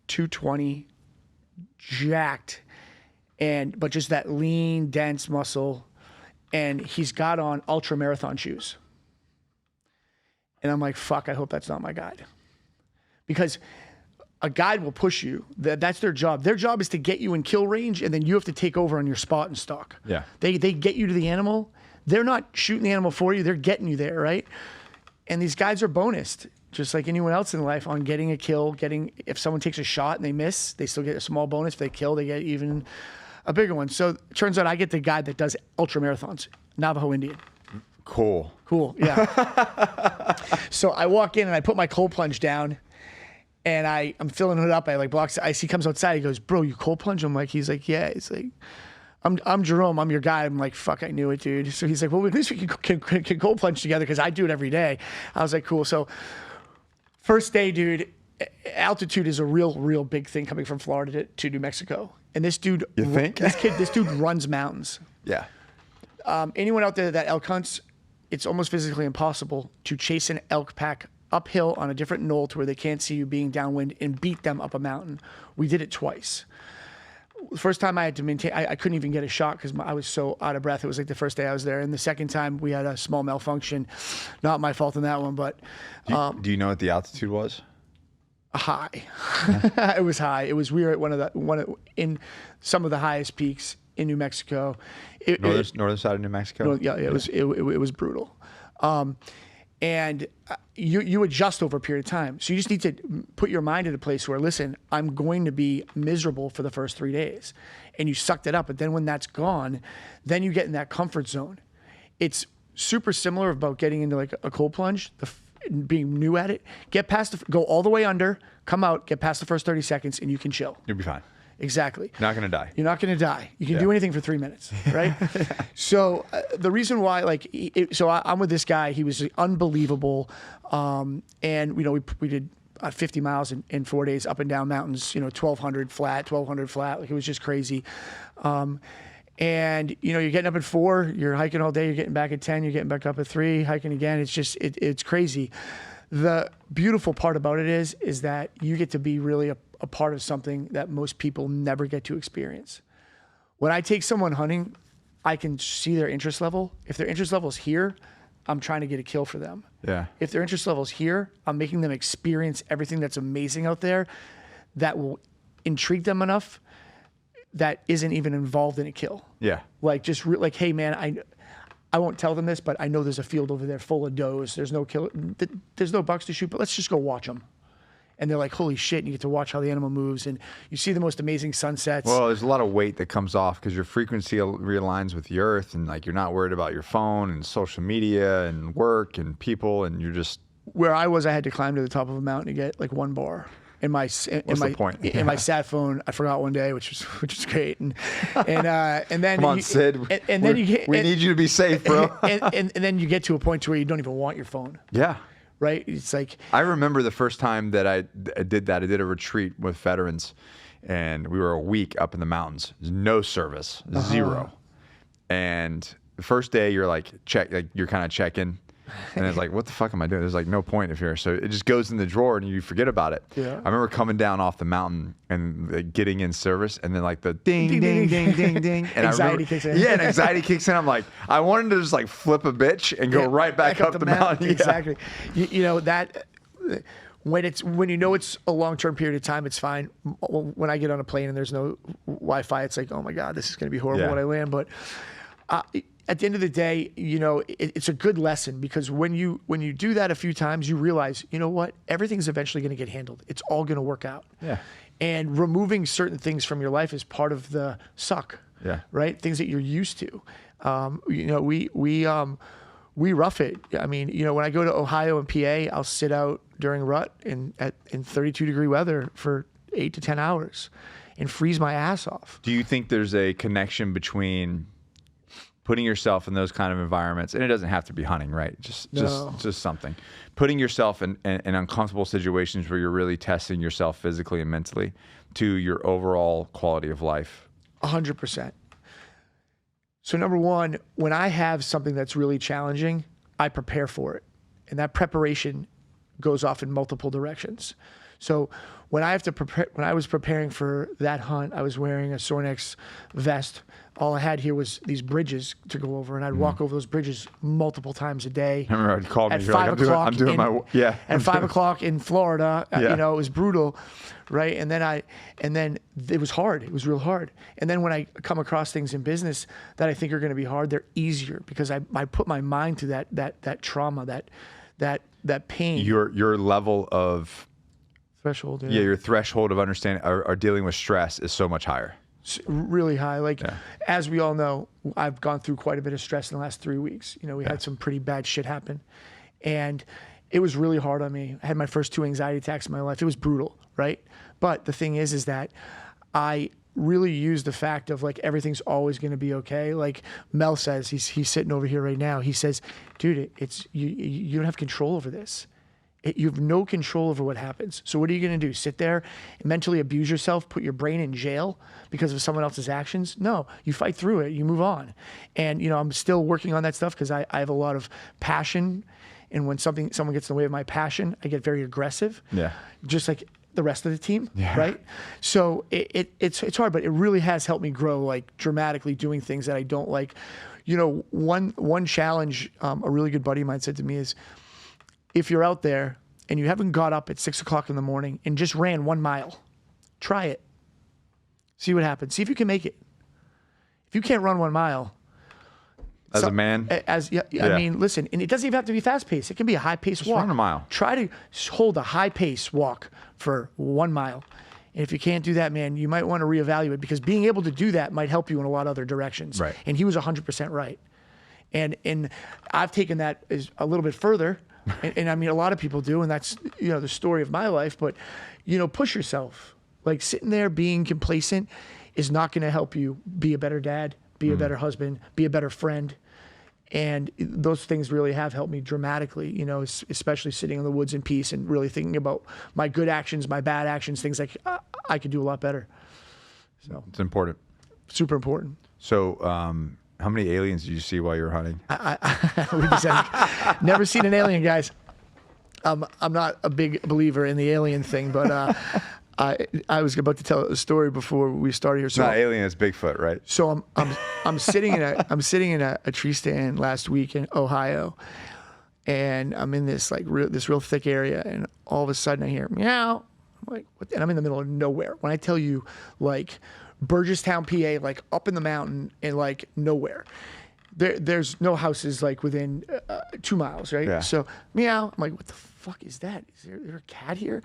220, jacked, but just that lean, dense muscle. And he's got on ultra marathon shoes. And I'm like, fuck, I hope that's not my guide. Because a guide will push you. That's their job. Their job is to get you in kill range, and then you have to take over on your spot and stalk. Yeah. They get you to the animal. They're not shooting the animal for you. They're getting you there, right? And these guides are bonused, just like anyone else in life, on getting a kill. If someone takes a shot and they miss, they still get a small bonus. If they kill, they get even a bigger one. So it turns out I get the guy that does ultra marathons, Navajo Indian. Cool. Yeah. So I walk in and I put my cold plunge down, and I'm filling it up. I like blocks the ice. He comes outside. He goes, "Bro, you cold plunge?" He's like, "Yeah." He's like, I'm Jerome. I'm your guy. I'm like, "Fuck, I knew it, dude." So he's like, "Well, at least we can cold plunge together because I do it every day." I was like, "Cool." So first day, dude, altitude is a real big thing coming from Florida to New Mexico. And this dude, you think? this dude runs mountains. Yeah. Anyone out there that elk hunts, it's almost physically impossible to chase an elk pack uphill on a different knoll to where they can't see you being downwind and beat them up a mountain. We did it twice. The first time I had to maintain, I couldn't even get a shot because I was so out of breath. It was like the first day I was there. And the second time we had a small malfunction. Not my fault in that one, but. Do you know what the altitude was? High. It was high. We were at in some of the highest peaks in New Mexico. Northern side of New Mexico? It was brutal. And you adjust over a period of time. So you just need to put your mind in a place where, listen, I'm going to be miserable for the first 3 days. And you sucked it up. But then when that's gone, then you get in that comfort zone. It's super similar about getting into like a cold plunge, being new at it. Go all the way under, come out, get past the first 30 seconds, and you can chill. You'll be fine. Exactly. Not going to die. You're not going to die. You can do anything for 3 minutes, right? So the reason why, I'm with this guy. He was unbelievable, and we did 50 miles in 4 days, up and down mountains. 1,200 flat. Like, it was just crazy. And you're getting up at 4. You're hiking all day. You're getting back at 10. You're getting back up at 3. Hiking again. It's just it's crazy. The beautiful part about it is that you get to be really a part of something that most people never get to experience. When I take someone hunting, I can see their interest level. If their interest level is here, I'm trying to get a kill for them. Yeah. If their interest level is here, I'm making them experience everything that's amazing out there that will intrigue them enough that isn't even involved in a kill. Yeah. Like, just like, hey man, I won't tell them this, but I know there's a field over there full of does. There's no there's no bucks to shoot, but let's just go watch them. And they're like, holy shit, and you get to watch how the animal moves, and you see the most amazing sunsets. Well, there's a lot of weight that comes off because your frequency realigns with the earth, and like you're not worried about your phone and social media and work and people, and you're just... Where I had to climb to the top of a mountain to get like 1 bar. What's the point? In my sat phone, I forgot one day, which is great. And then come on, Sid. We need you to be safe, bro. and then you get to a point to where you don't even want your phone. Yeah. Right? It's like... I remember the first time that I did that. I did a retreat with veterans, and we were a week up in the mountains. No service, zero. And the first day, you're like, you're kind of checking. And it's like, what the fuck am I doing? There's like no point here. So it just goes in the drawer and you forget about it. Yeah. I remember coming down off the mountain and like, getting in service, and then like the ding, ding, ding, ding, ding. And anxiety kicks in. Yeah, and anxiety kicks in. I'm like, I wanted to just like flip a bitch and go right back up the mountain. Yeah. Exactly. That when you know it's a long-term period of time, it's fine. When I get on a plane and there's no Wi-Fi, it's like, oh my God, this is going to be horrible when I land. But at the end of the day, it's a good lesson, because when you do that a few times, you realize, you know what, everything's eventually going to get handled. It's all going to work out. Yeah. And removing certain things from your life is part of the suck. Yeah. Right. Things that you're used to. We rough it. I mean, when I go to Ohio and PA, I'll sit out during rut in 32-degree weather for 8 to 10 hours and freeze my ass off. Do you think there's a connection between putting yourself in those kind of environments, and it doesn't have to be hunting, right? Just something. Putting yourself in uncomfortable situations where you're really testing yourself physically and mentally to your overall quality of life. 100%. So number one, when I have something that's really challenging, I prepare for it. And that preparation goes off in multiple directions. So when I was preparing for that hunt, I was wearing a Sornex vest. All I had here was these bridges to go over, and I'd walk over those bridges multiple times a day. I remember you called me. At You're like, 5 o'clock, I'm doing my At 5 o'clock in Florida, you know, it was brutal, right? And then it was hard. It was real hard. And then when I come across things in business that I think are going to be hard, they're easier because I put my mind to that trauma, that pain. Your level of threshold. Yeah, your threshold of understanding or dealing with stress is so much higher. Really high. Like, as we all know, I've gone through quite a bit of stress in the last 3 weeks. You know, we had some pretty bad shit happen. And it was really hard on me. I had my first 2 anxiety attacks in my life. It was brutal, right? But the thing is that I really used the fact of like, everything's always going to be okay. Like Mel says, he's sitting over here right now. He says, dude, it's you don't have control over this. You have no control over what happens. So what are you going to do? Sit there and mentally abuse yourself, put your brain in jail because of someone else's actions? No, you fight through it. You move on. And, you know, I'm still working on that stuff because I have a lot of passion. And when someone gets in the way of my passion, I get very aggressive. Yeah. Just like the rest of the team, right? So it's hard, but it really has helped me grow, like, dramatically, doing things that I don't like. You know, one challenge a really good buddy of mine said to me is, if you're out there and you haven't got up at 6 o'clock in the morning and just ran 1 mile, try it. See what happens. See if you can make it. If you can't run 1 mile. As a man? I mean, listen, and it doesn't even have to be fast paced. It can be a high paced walk. Run a mile. Try to hold a high pace walk for 1 mile. And if you can't do that, man, you might want to reevaluate, because being able to do that might help you in a lot of other directions. Right. And he was 100% right. And I've taken that as a little bit further. And I mean, a lot of people do, and that's, you know, the story of my life. But, you know, push yourself. Like, sitting there being complacent is not going to help you be a better dad, be a better husband, be a better friend. And those things really have helped me dramatically, you know, especially sitting in the woods in peace and really thinking about my good actions, my bad actions, things like I could do a lot better. So it's important. Super important. So, how many aliens did you see while you were hunting? We just never seen an alien, guys. I'm not a big believer in the alien thing, but I was about to tell a story before we started here. So, it's not alien, it's Bigfoot, right? So I'm sitting in a tree stand last week in Ohio, and I'm in this real thick area, and all of a sudden I hear meow. I'm like, what? And I'm in the middle of nowhere. When I tell you, like, Burgesstown, PA, like up in the mountain and like nowhere. There's no houses like within 2 miles, right? Yeah. So meow. I'm like, what the fuck is that? Is there a cat here?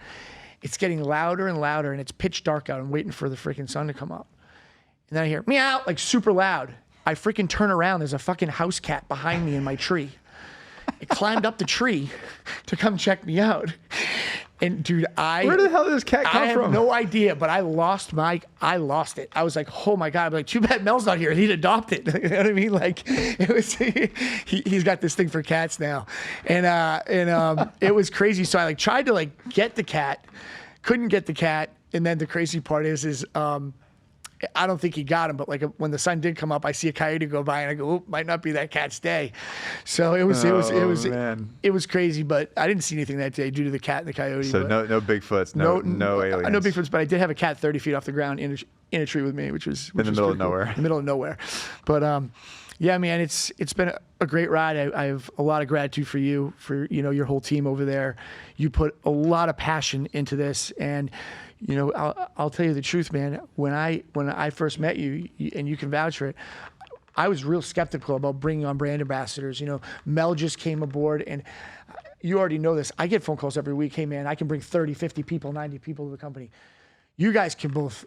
It's getting louder and louder, and it's pitch dark out. I'm waiting for the freaking sun to come up. And then I hear meow, like super loud. I freaking turn around. There's a fucking house cat behind me in my tree. It climbed up the tree to come check me out. And dude, where the hell did this cat come from? I have no idea, but I lost it. I was like, oh my God. I'm like, too bad Mel's not here. He'd adopt it. You know what I mean? Like, it was, he's got this thing for cats now. And it was crazy. So I like tried to like get the cat, couldn't get the cat. And then the crazy part is I don't think he got him, but like when the sun did come up, I see a coyote go by and I go, oop, might not be that cat's day. So it was crazy, but I didn't see anything that day due to the cat and the coyote. So no Bigfoots, no aliens. No Bigfoots, but I did have a cat 30 feet off the ground in a tree with me, which was in the middle of nowhere. In the middle of nowhere. But yeah, man, it's been a great ride. I have a lot of gratitude for you, for, you know, your whole team over there. You put a lot of passion into this, and you know, I'll tell you the truth, man. When I first met you, and you can vouch for it, I was real skeptical about bringing on brand ambassadors. You know, Mel just came aboard, and you already know this. I get phone calls every week. Hey, man, I can bring 30, 50 people, 90 people to the company. You guys can both,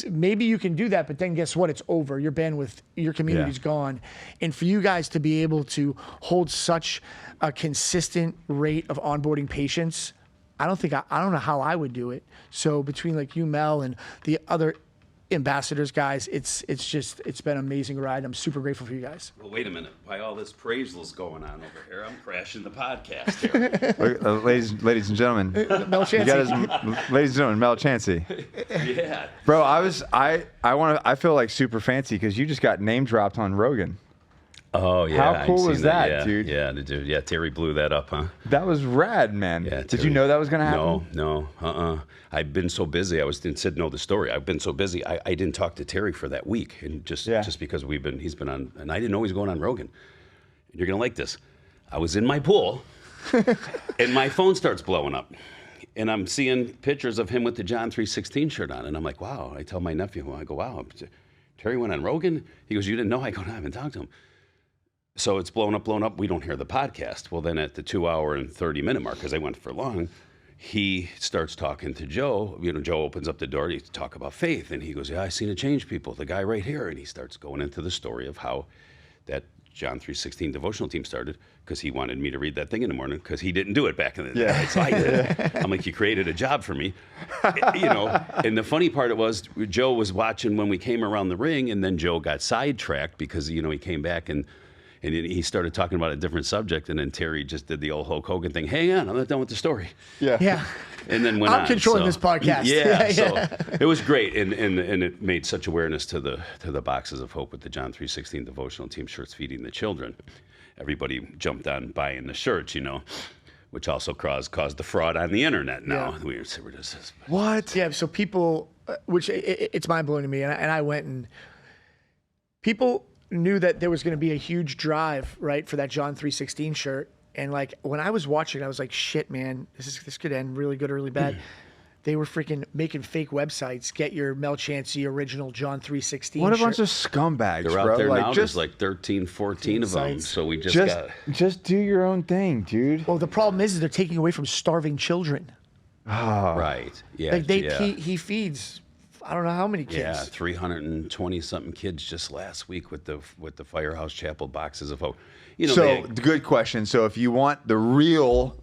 maybe you can do that, but then guess what? It's over. Your bandwidth, your community's gone. And for you guys to be able to hold such a consistent rate of onboarding patients, I don't know how I would do it. So between like you, Mel, and the other ambassadors, guys, it's been an amazing ride. I'm super grateful for you guys. Well, wait a minute. Why all this praisel's going on over here? I'm crashing the podcast here. ladies and gentlemen, Mel Chancey. Ladies and gentlemen, Mel Chancey. Yeah. Bro, I feel like super fancy because you just got name dropped on Rogan. Oh yeah, How cool I'd was seen that, yeah, dude? Yeah, yeah. Terry blew that up, huh? That was rad, man. Yeah, Did you know that was gonna happen? No. I've been so busy. Sid said know the story. I've been so busy. I didn't talk to Terry for that week, and just because he's been on, and I didn't know he was going on Rogan. And you're gonna like this. I was in my pool, and my phone starts blowing up, and I'm seeing pictures of him with the John 3:16 shirt on, and I'm like, wow. I tell my nephew, I go, wow, Terry went on Rogan. He goes, you didn't know? I go, no, I haven't talked to him. So it's blown up. We don't hear the podcast. Well, then at the 2 hour and 30 minute mark, because I went for long, he starts talking to Joe. Joe opens up the door to talk about faith. And he goes, yeah, I seen it change people. The guy right here. And he starts going into the story of how that John 3:16 devotional team started, because he wanted me to read that thing in the morning, because he didn't do it back in the day. Yeah. So I did it. I'm like, you created a job for me. And the funny part was Joe was watching when we came around the ring, and then Joe got sidetracked because, he came back and he started talking about a different subject, and then Terry just did the old Hulk Hogan thing. Hang on, I'm not done with the story. Yeah. And then went on. I'm controlling this podcast. Yeah, so it was great, and it made such awareness to the Boxes of Hope with the John 3:16 devotional team shirts feeding the children. Everybody jumped on buying the shirts, which also caused the fraud on the internet now. Yeah. What? Yeah, so people, which it's mind-blowing to me, and I went and people knew that there was going to be a huge drive, right, for that John 3:16 shirt. And like when I was watching, I was like, shit, man, this could end really good or really bad. They were freaking making fake websites. Get your Mel Chancey original John 3:16 What a shirt. bunch of scumbags, They're bro. out there now. Just, There's like 13, 14 of them. sites. So we just do your own thing, dude. Well, the problem is they're taking away from starving children. right. Yeah. Like he feeds, I don't know how many kids. Yeah, 320 something kids just last week with the Firehouse Chapel Boxes of Hope. Good question. So if you want the real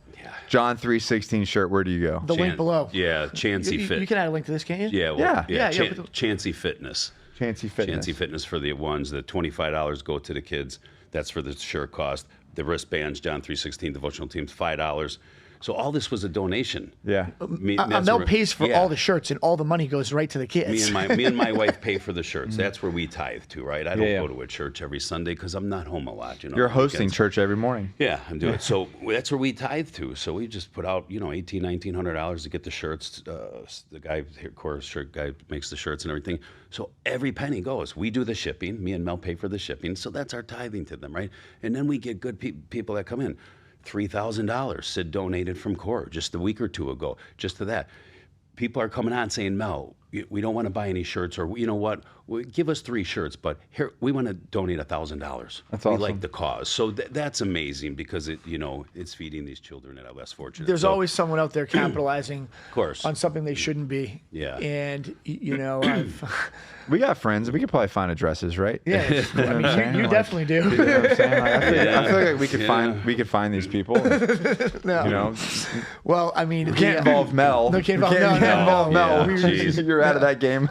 John 3:16 shirt, where do you go? The link below. Yeah, Chancey Fit. You can add a link to this, can't you? Yeah, well, Yeah. Chancey Fitness. Chancey Fitness. Chancey Fitness for the ones. The $25 go to the kids. That's for the shirt cost. The wristbands, John 3:16 devotional teams, $5. So all this was a donation. Yeah. Mel pays for all the shirts, and all the money goes right to the kids. Me and my wife pay for the shirts. That's where we tithe to, right? I don't go to a church every Sunday because I'm not home a lot. You're hosting church every morning. Yeah, I'm doing it. So that's where we tithe to. So we just put out, $1,900 to get the shirts. The guy, Cora's shirt guy, makes the shirts and everything. So every penny goes. We do the shipping. Me and Mel pay for the shipping. So that's our tithing to them, right? And then we get good people that come in. $3,000 Sid donated from Cora just a week or two ago, just to that. People are coming on saying, Mel, we don't want to buy any shirts, or you know what, give us 3 shirts, but here we want to donate $1,000. That's we awesome. like the cause, so that's amazing because it's feeding these children that are less fortunate. There's always someone out there capitalizing on something they shouldn't be. Yeah. And We got friends. We could probably find addresses, right? Yeah, I mean, you definitely do. You know what I'm saying? I feel like we could find these people. And, No. Well, I mean, we can't involve Mel. No, can't involve Mel. Yeah, You're out of that game.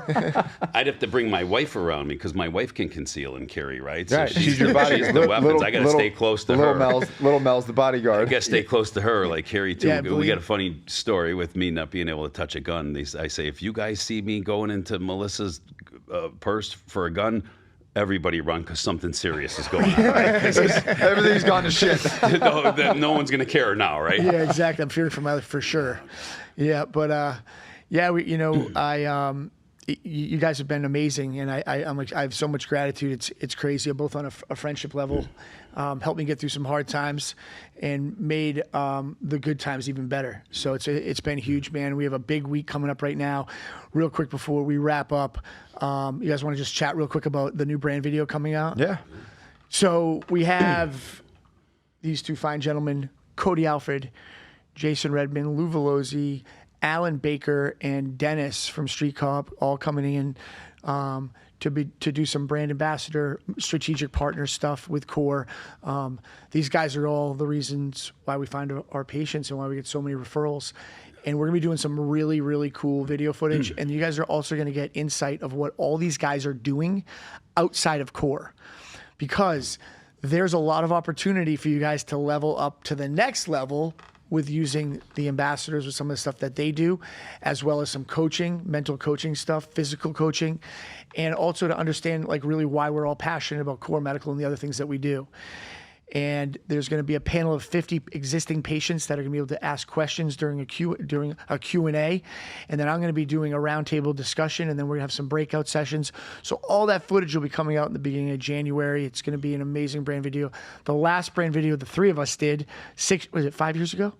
I'd have to bring my wife around me because my wife can conceal and carry, right? Right. So She's your body. She's the weapons. I got to stay close to her. Little Mel's the bodyguard. I got to stay close to her, like Carrie too. Yeah, we got a funny story with me not being able to touch a gun. I say, if you guys see me going into Melissa's purse for a gun, everybody run because something serious is going on. Right? Everything's gone to shit. No one's gonna care now, right? Yeah, exactly. I'm fearing for my life for sure. Yeah, but you guys have been amazing, and I have so much gratitude. It's crazy. Both on a friendship level, helped me get through some hard times, and made the good times even better. So it's been huge, man. We have a big week coming up right now. Real quick before we wrap up, you guys want to just chat real quick about the new brand video coming out? Yeah. So we have these 2 fine gentlemen, Cody Alfred, Jason Redman, Lou Velozzi, Alan Baker, and Dennis from Street Cop, all coming in to do some brand ambassador, strategic partner stuff with Core. These guys are all the reasons why we find our patients and why we get so many referrals. And we're going to be doing some really, really cool video footage. And you guys are also going to get insight of what all these guys are doing outside of Core. Because there's a lot of opportunity for you guys to level up to the next level with using the ambassadors with some of the stuff that they do, as well as some coaching, mental coaching stuff, physical coaching, and also to understand like really why we're all passionate about core medical and the other things that we do. And there's going to be a panel of 50 existing patients that are going to be able to ask questions during a Q&A. And then I'm going to be doing a roundtable discussion, and then we're going to have some breakout sessions. So all that footage will be coming out in the beginning of January. It's going to be an amazing brand video. The last brand video the three of us did, was it 5 years ago?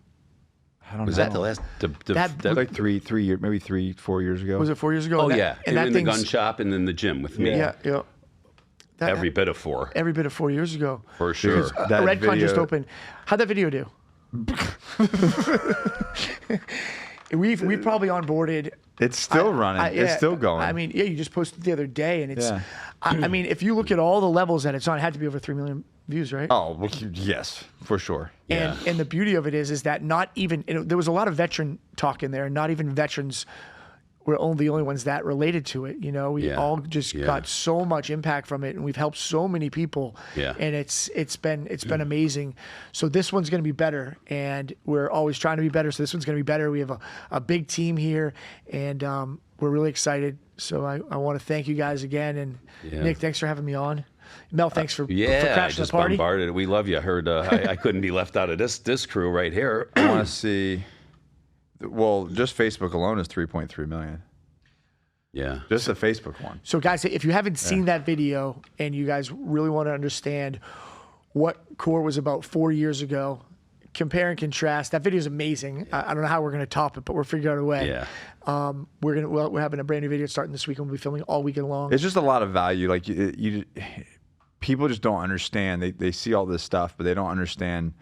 I don't know. Was that the last? That like 3 years, maybe 3-4 years ago. Was it 4 years ago? Oh, and yeah. And that in the gun shop and in the gym with me. Yeah. Every bit of 4. Every bit of 4 years ago. For sure. Redcon just opened. How'd that video do? We've probably onboarded. It's still running. It's still going. I mean, you just posted the other day, and it's. I mean, if you look at all the levels that it's on, it had to be over 3 million views, right? Oh, well, yes, for sure. And the beauty of it is that not even there was a lot of veteran talk in there, and not even veterans were the only ones that related to it. We all just got so much impact from it, and we've helped so many people. Yeah. And it's been amazing. So this one's going to be better, and we're always trying to be better. So this one's going to be better. We have a big team here, and we're really excited. So I want to thank you guys again, and Nick, thanks for having me on. Mel, thanks for crashing the party. Bombarded. We love you. I heard I couldn't be left out of this crew right here. I want to see. Well, just Facebook alone is 3.3 million. Yeah. Just the Facebook one. So, guys, if you haven't seen that video and you guys really want to understand what Core was about 4 years ago, compare and contrast. That video is amazing. I don't know how we're going to top it, but we're figuring out a way. Yeah. We're having a brand new video starting this week, and we'll be filming all weekend long. It's just a lot of value. Like people just don't understand. They see all this stuff, but they don't understand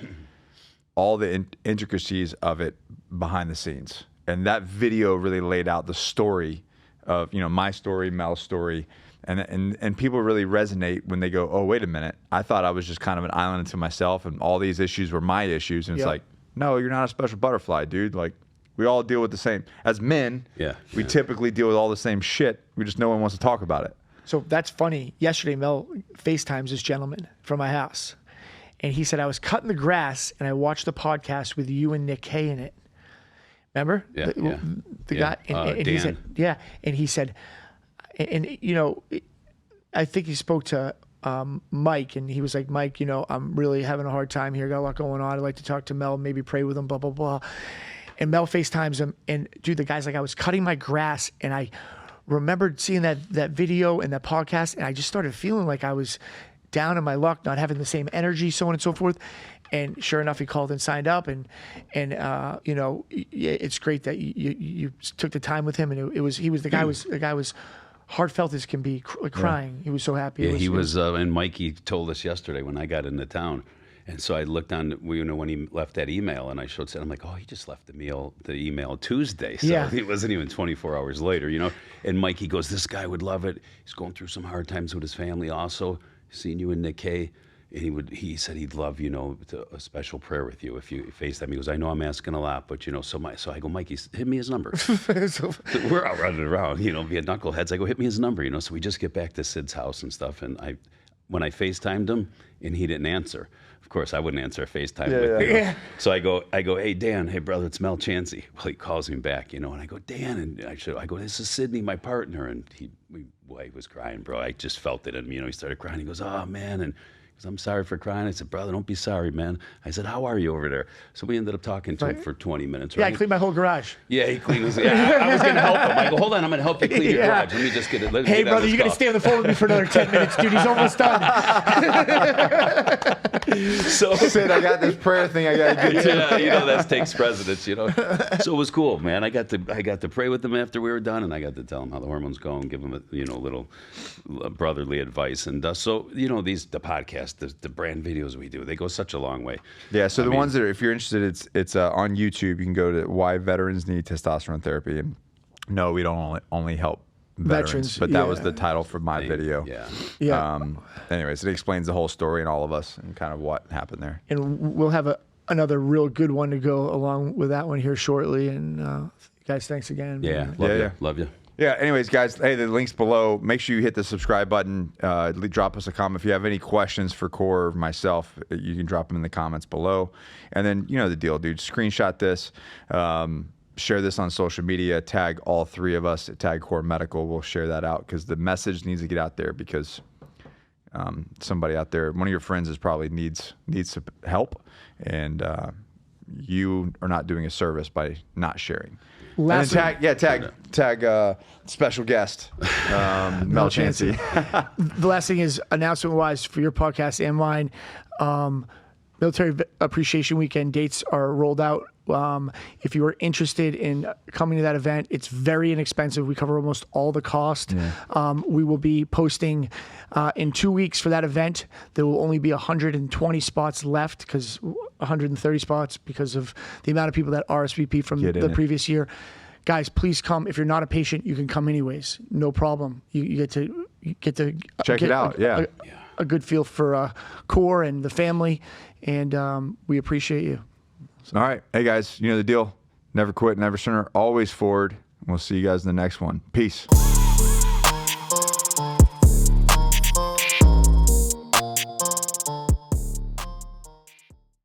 all the intricacies of it behind the scenes. And that video really laid out the story of my story, Mel's story, and people really resonate when they go, oh, wait a minute, I thought I was just kind of an island to myself, and all these issues were my issues, and it's like, no, you're not a special butterfly, dude. Like, we all deal with the same. As men, we typically deal with all the same shit. We just no one wants to talk about it. So that's funny. Yesterday, Mel FaceTimes this gentleman from my house, and he said, I was cutting the grass, and I watched the podcast with you and Nick K in it. Remember? The guy, and he said, and he said, I think he spoke to Mike, and he was like, Mike, I'm really having a hard time here, got a lot going on, I'd like to talk to Mel, maybe pray with him, blah, blah, blah. And Mel FaceTimes him, and dude, the guy's like, I was cutting my grass, and I remembered seeing that video and that podcast, and I just started feeling like I was down in my luck, not having the same energy, so on and so forth. And sure enough, he called and signed up, and it's great that you took the time with him, and the guy was heartfelt as can be, crying. He was so happy. Yeah, he was, and Mikey told us yesterday when I got into town, and so I looked on, when he left that email, and I said, I'm like, oh, he just left the email Tuesday, so it wasn't even 24 hours later, And Mikey goes, this guy would love it. He's going through some hard times with his family, also seeing you and Nick K. And he said he'd love, a special prayer with you if you FaceTime. He goes, I know I'm asking a lot, but so I go, Mikey, hit me his number. So we're out running around, being knuckleheads. I go, hit me his number, So we just get back to Sid's house and stuff. And when I FaceTimed him and he didn't answer, of course I wouldn't answer a FaceTime with him. So I go, hey Dan, hey brother, it's Mel Chancey. Well, he calls me back, and I go, Dan, and I go, this is Sidney, my partner, and he was crying, bro. I just felt it in me, he started crying. He goes, oh man, and I'm sorry for crying. I said, brother, don't be sorry, man. I said, how are you over there? So we ended up talking to him for 20 minutes, right? Yeah, I cleaned my whole garage. Yeah, he cleaned his. I was going to help him. I go, hold on, I'm going to help you clean your garage. Let me just get it. Hey, brother, you got to stay on the phone with me for another 10 minutes, dude. He's almost done. So Sid, I got this prayer thing I got to get to. Yeah, that takes precedence, So it was cool, man. I got to pray with him after we were done, and I got to tell him how the hormones go and give him a little brotherly advice. And so the podcast, the brand videos we do, they go such a long way. Yeah, so ones that are, if you're interested, it's on YouTube. You can go to Why Veterans Need Testosterone Therapy. And no, we don't only help veterans, but that was the title for my video. Yeah. Anyways, it explains the whole story and all of us and kind of what happened there. And we'll have another real good one to go along with that one here shortly. And guys, thanks again. Yeah, love you. Yeah. Anyways, guys, hey, the link's below. Make sure you hit the subscribe button. Drop us a comment if you have any questions for Core or myself. You can drop them in the comments below. And then you know the deal, dude. Screenshot this. Share this on social media. Tag all three of us. Tag Core Medical. We'll share that out because the message needs to get out there because somebody out there, one of your friends, is probably needs some help, and you are not doing a service by not sharing. Last and then tag special guest, Mel Chancey. The last thing is announcement-wise for your podcast and mine. Military Appreciation Weekend dates are rolled out. If you are interested in coming to that event, it's very inexpensive. We cover almost all the cost. Yeah. We will be posting in 2 weeks for that event. There will only be 120 spots left, because 130 spots because of the amount of people that RSVP from the previous year. Guys, please come. If you're not a patient, you can come anyways. No problem. You get to check it out. A good feel for Core and the family, and we appreciate you. All right. Hey, guys, you know the deal. Never quit, never surrender, always forward. We'll see you guys in the next one. Peace.